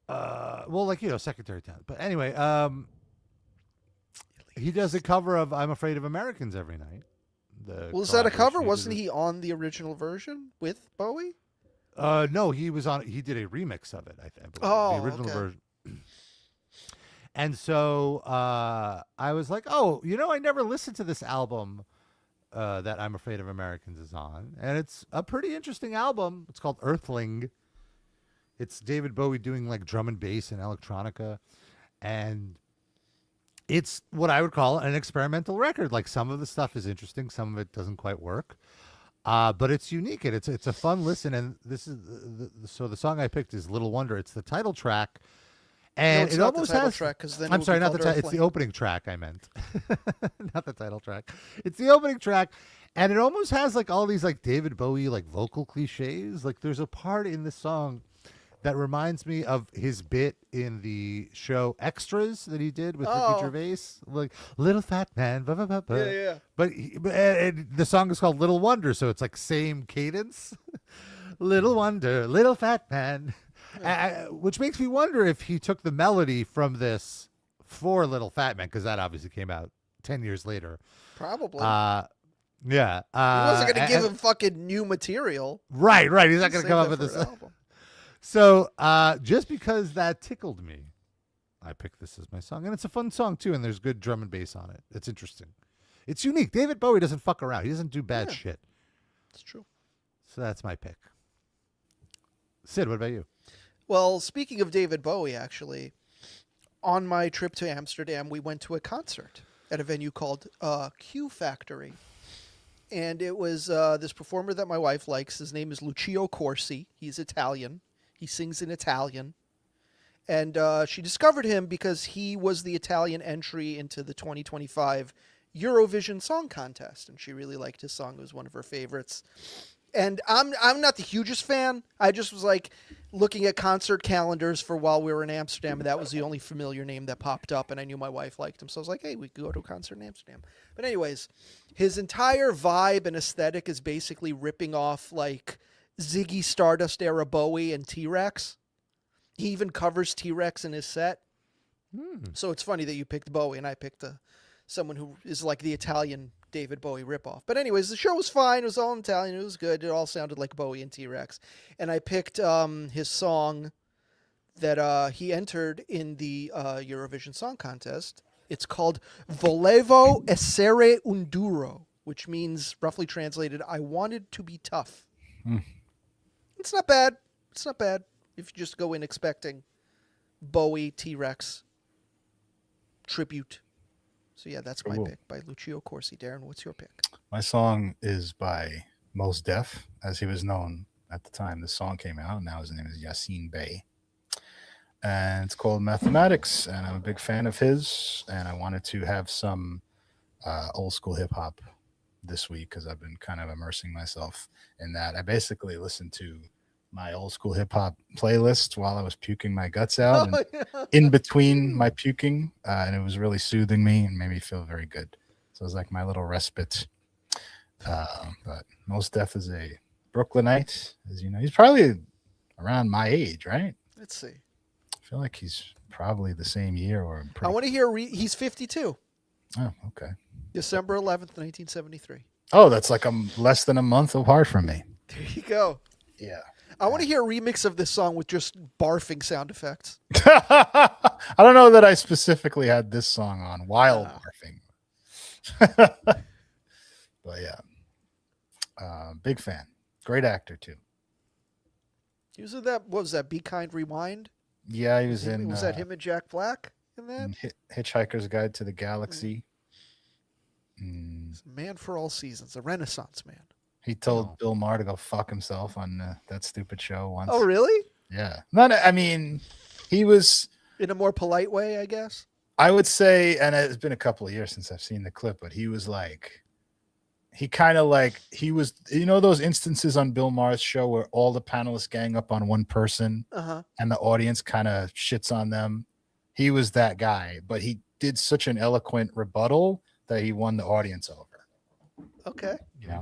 Well, like, secondary towns. But anyway, he does a cover of "I'm Afraid of Americans" every night. Was that a cover? Wasn't he on the original version with Bowie? No, he was on. He did a remix of it. I think. Oh, the original okay. version. And so I was like, oh, I never listened to this album that "I'm Afraid of Americans" is on, and it's a pretty interesting album. It's called Earthling. It's David Bowie doing like drum and bass and electronica, and it's what I would call an experimental record. Like, some of the stuff is interesting, some of it doesn't quite work, but it's unique and it's a fun listen. And this is so the song I picked is "Little Wonder." It's the title track, and it's it not almost the title has. track, 'cause then I'm sorry, not the title. It's the opening track. I meant not the title track. It's the opening track, and it almost has like all these like David Bowie like vocal cliches. Like, there's a part in this song that reminds me of his bit in the show Extras that he did with Ricky Gervais, like "Little Fat Man." Blah, blah, blah, blah. Yeah. But the song is called "Little Wonder," so it's like same cadence. Little Wonder, Little Fat Man, which makes me wonder if he took the melody from this for Little Fat Man, because that obviously came out 10 years later. Probably. Yeah. He wasn't going to give him fucking new material. Right. He's not going to come up with this album. So just because that tickled me, I picked this as my song. And it's a fun song, too, and there's good drum and bass on it. It's interesting. It's unique. David Bowie doesn't fuck around. He doesn't do bad shit. It's true. So that's my pick. Sid, what about you? Well, speaking of David Bowie, actually, on my trip to Amsterdam, we went to a concert at a venue called Q Factory. And it was this performer that my wife likes. His name is Lucio Corsi. He's Italian. He sings in Italian. And she discovered him because he was the Italian entry into the 2025 Eurovision Song Contest. And she really liked his song. It was one of her favorites. And I'm not the hugest fan. I just was like looking at concert calendars for while we were in Amsterdam, and that was the only familiar name that popped up, and I knew my wife liked him. So I was like, hey, we could go to a concert in Amsterdam. But anyways, his entire vibe and aesthetic is basically ripping off like Ziggy Stardust era Bowie and T-Rex. He even covers T-Rex in his set. So it's funny that you picked Bowie and I picked someone who is like the Italian David Bowie ripoff. But anyways, the show was fine. It was all in Italian. It was good. It all sounded like Bowie and T-Rex. And I picked his song that he entered in the Eurovision Song Contest. It's called Volevo essere un duro, which means, roughly translated, I wanted to be tough. It's not bad. It's not bad if you just go in expecting Bowie, T-Rex tribute. So yeah, that's my pick by Lucio Corsi. Darren, what's your pick? My song is by Mos Def, as he was known at the time this song came out. Now his name is Yassine Bey. And it's called Mathematics, and I'm a big fan of his, and I wanted to have some old school hip hop this week because I've been kind of immersing myself in that. I basically listened to my old school hip hop playlist while I was puking my guts out and in between my puking, and it was really soothing me and made me feel very good. So it was like my little respite. But Mos Def is a Brooklynite, as you know. He's probably around my age, right? Let's see. I feel like he's probably the same year or. I want to hear. He's 52. Oh, okay. December 11th, 1973. Oh, that's like less than a month apart from me. There you go. Yeah. I want to hear a remix of this song with just barfing sound effects. I don't know that I specifically had this song on while barfing. But yeah. Big fan. Great actor, too. Usually that, what was that, Be Kind Rewind? Yeah, he was in. Was that him and Jack Black in that? In Hitchhiker's Guide to the Galaxy. He's a man for all seasons, a Renaissance man. He told Bill Maher to go fuck himself on that stupid show once. Oh, really? Yeah. He was in a more polite way, I guess. I would say, and it's been a couple of years since I've seen the clip, but he was those instances on Bill Maher's show where all the panelists gang up on one person and the audience kind of shits on them. He was that guy, but he did such an eloquent rebuttal that he won the audience over. Okay. Yeah.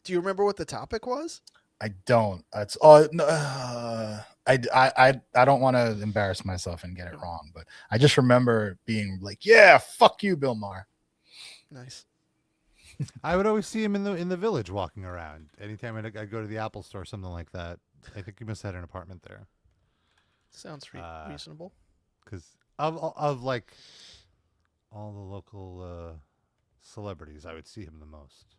Do you remember what the topic was? I don't. It's I don't want to embarrass myself and get it wrong, but I just remember being like, "Yeah, fuck you, Bill Maher." Nice. I would always see him in the village walking around. Anytime I'd go to the Apple store or something like that. I think he must have had an apartment there. Sounds reasonable. Because of like all the local celebrities, I would see him the most.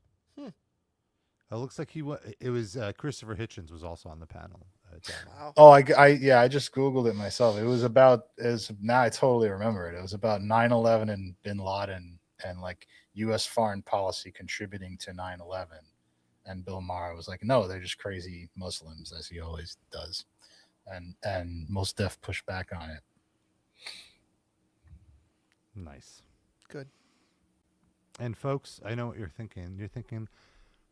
It looks like it was Christopher Hitchens was also on the panel. Wow. Oh, I just Googled it myself. It was now I totally remember it. It was about 9/11 and Bin Laden and like U.S. foreign policy contributing to 9/11. And Bill Maher was like, no, they're just crazy Muslims, as he always does. And Mos Def pushed back on it. Nice. Good. And folks, I know what you're thinking. You're thinking,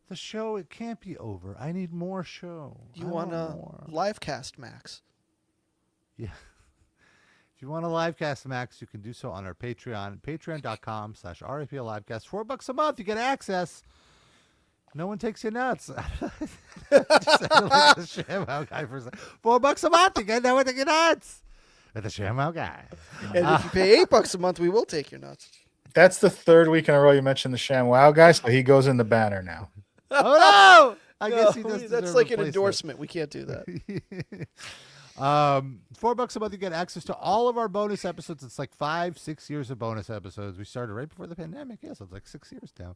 the show, it can't be over. I need more show. You want a Livecast, Max? Yeah. If you want a Livecast, Max, you can do so on our Patreon. Patreon.com/RFK Livecast. $4 a month, you get access. No one takes you nuts. Just like the ShamWow guy for a second. $4 a month, you get no one take you nuts. With the ShamWow guy. And if you pay $8 a month, we will take your nuts. That's the third week in a row you mentioned the ShamWow guy, so he goes in the banner now. Oh no! I guess he does. That's like an endorsement. We can't do that. $4 a month, you get access to all of our bonus episodes. It's like 5-6 years of bonus episodes. We started right before the pandemic. Yeah, so it's like 6 years now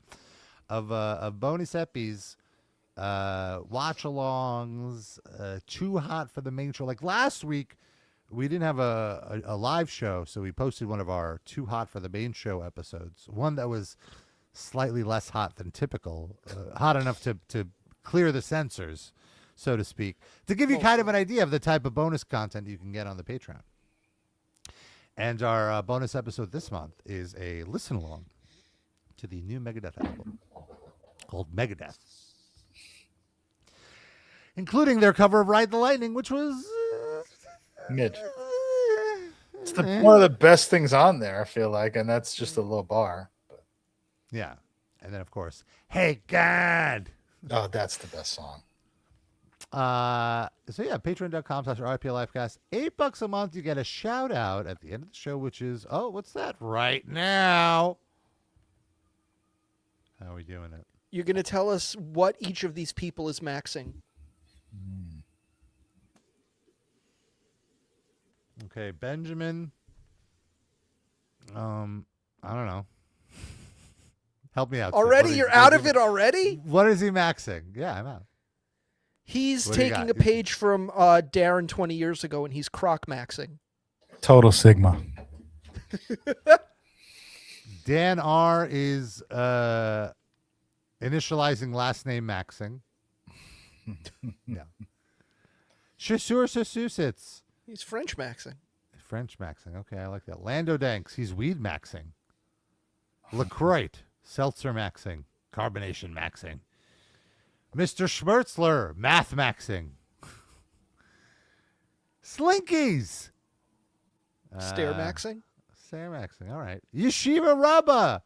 of bonus epis, watch-alongs, too hot for the main show. Like last week, we didn't have a live show, so we posted one of our too hot for the main show episodes. One that was slightly less hot than typical, hot enough to clear the censors, so to speak, to give you kind of an idea of the type of bonus content you can get on the Patreon. And our bonus episode this month is a listen-along to the new Megadeth album called Megadeth, including their cover of Ride the Lightning, which was... mid. It's one of the best things on there, I feel like, and that's just a low bar. But. Yeah. And then, of course, Hey God. Oh, that's the best song. So yeah, patreon.com/RIPLifecast. $8 a month, you get a shout out at the end of the show, which is, oh, what's that right now? How are we doing it? You're going to tell us what each of these people is maxing. Okay, Benjamin. I don't know. Help me out. Already? You're out of it already? What is he maxing? Yeah, I'm out. He's taking a page from Darren 20 years ago, and he's croc maxing. Total Sigma. Dan R is initializing last name maxing. Yeah. Chasseur. He's French maxing. French maxing. Okay, I like that. Lando Danks. He's weed maxing. LaCroix. Seltzer maxing. Carbonation maxing. Mr. Schmertzler. Math maxing. Slinkies. Stair maxing. Stair maxing. All right. Yeshiva Rabba.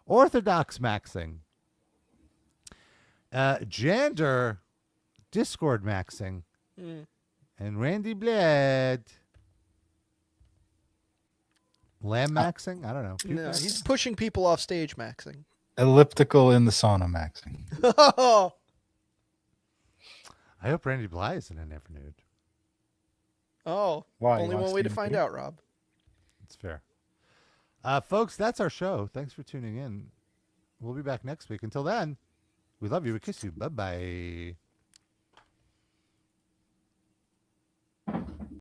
Orthodox maxing. Jander. Discord maxing. And Randy Bled. Lamb maxing? I don't know. No, he's pushing people off stage maxing. Elliptical in the sauna maxing. I hope Randy Bly isn't in Never Nude. Oh. Why? Only one way to find out, Rob. That's fair. Folks, that's our show. Thanks for tuning in. We'll be back next week. Until then, we love you. We kiss you. Bye-bye.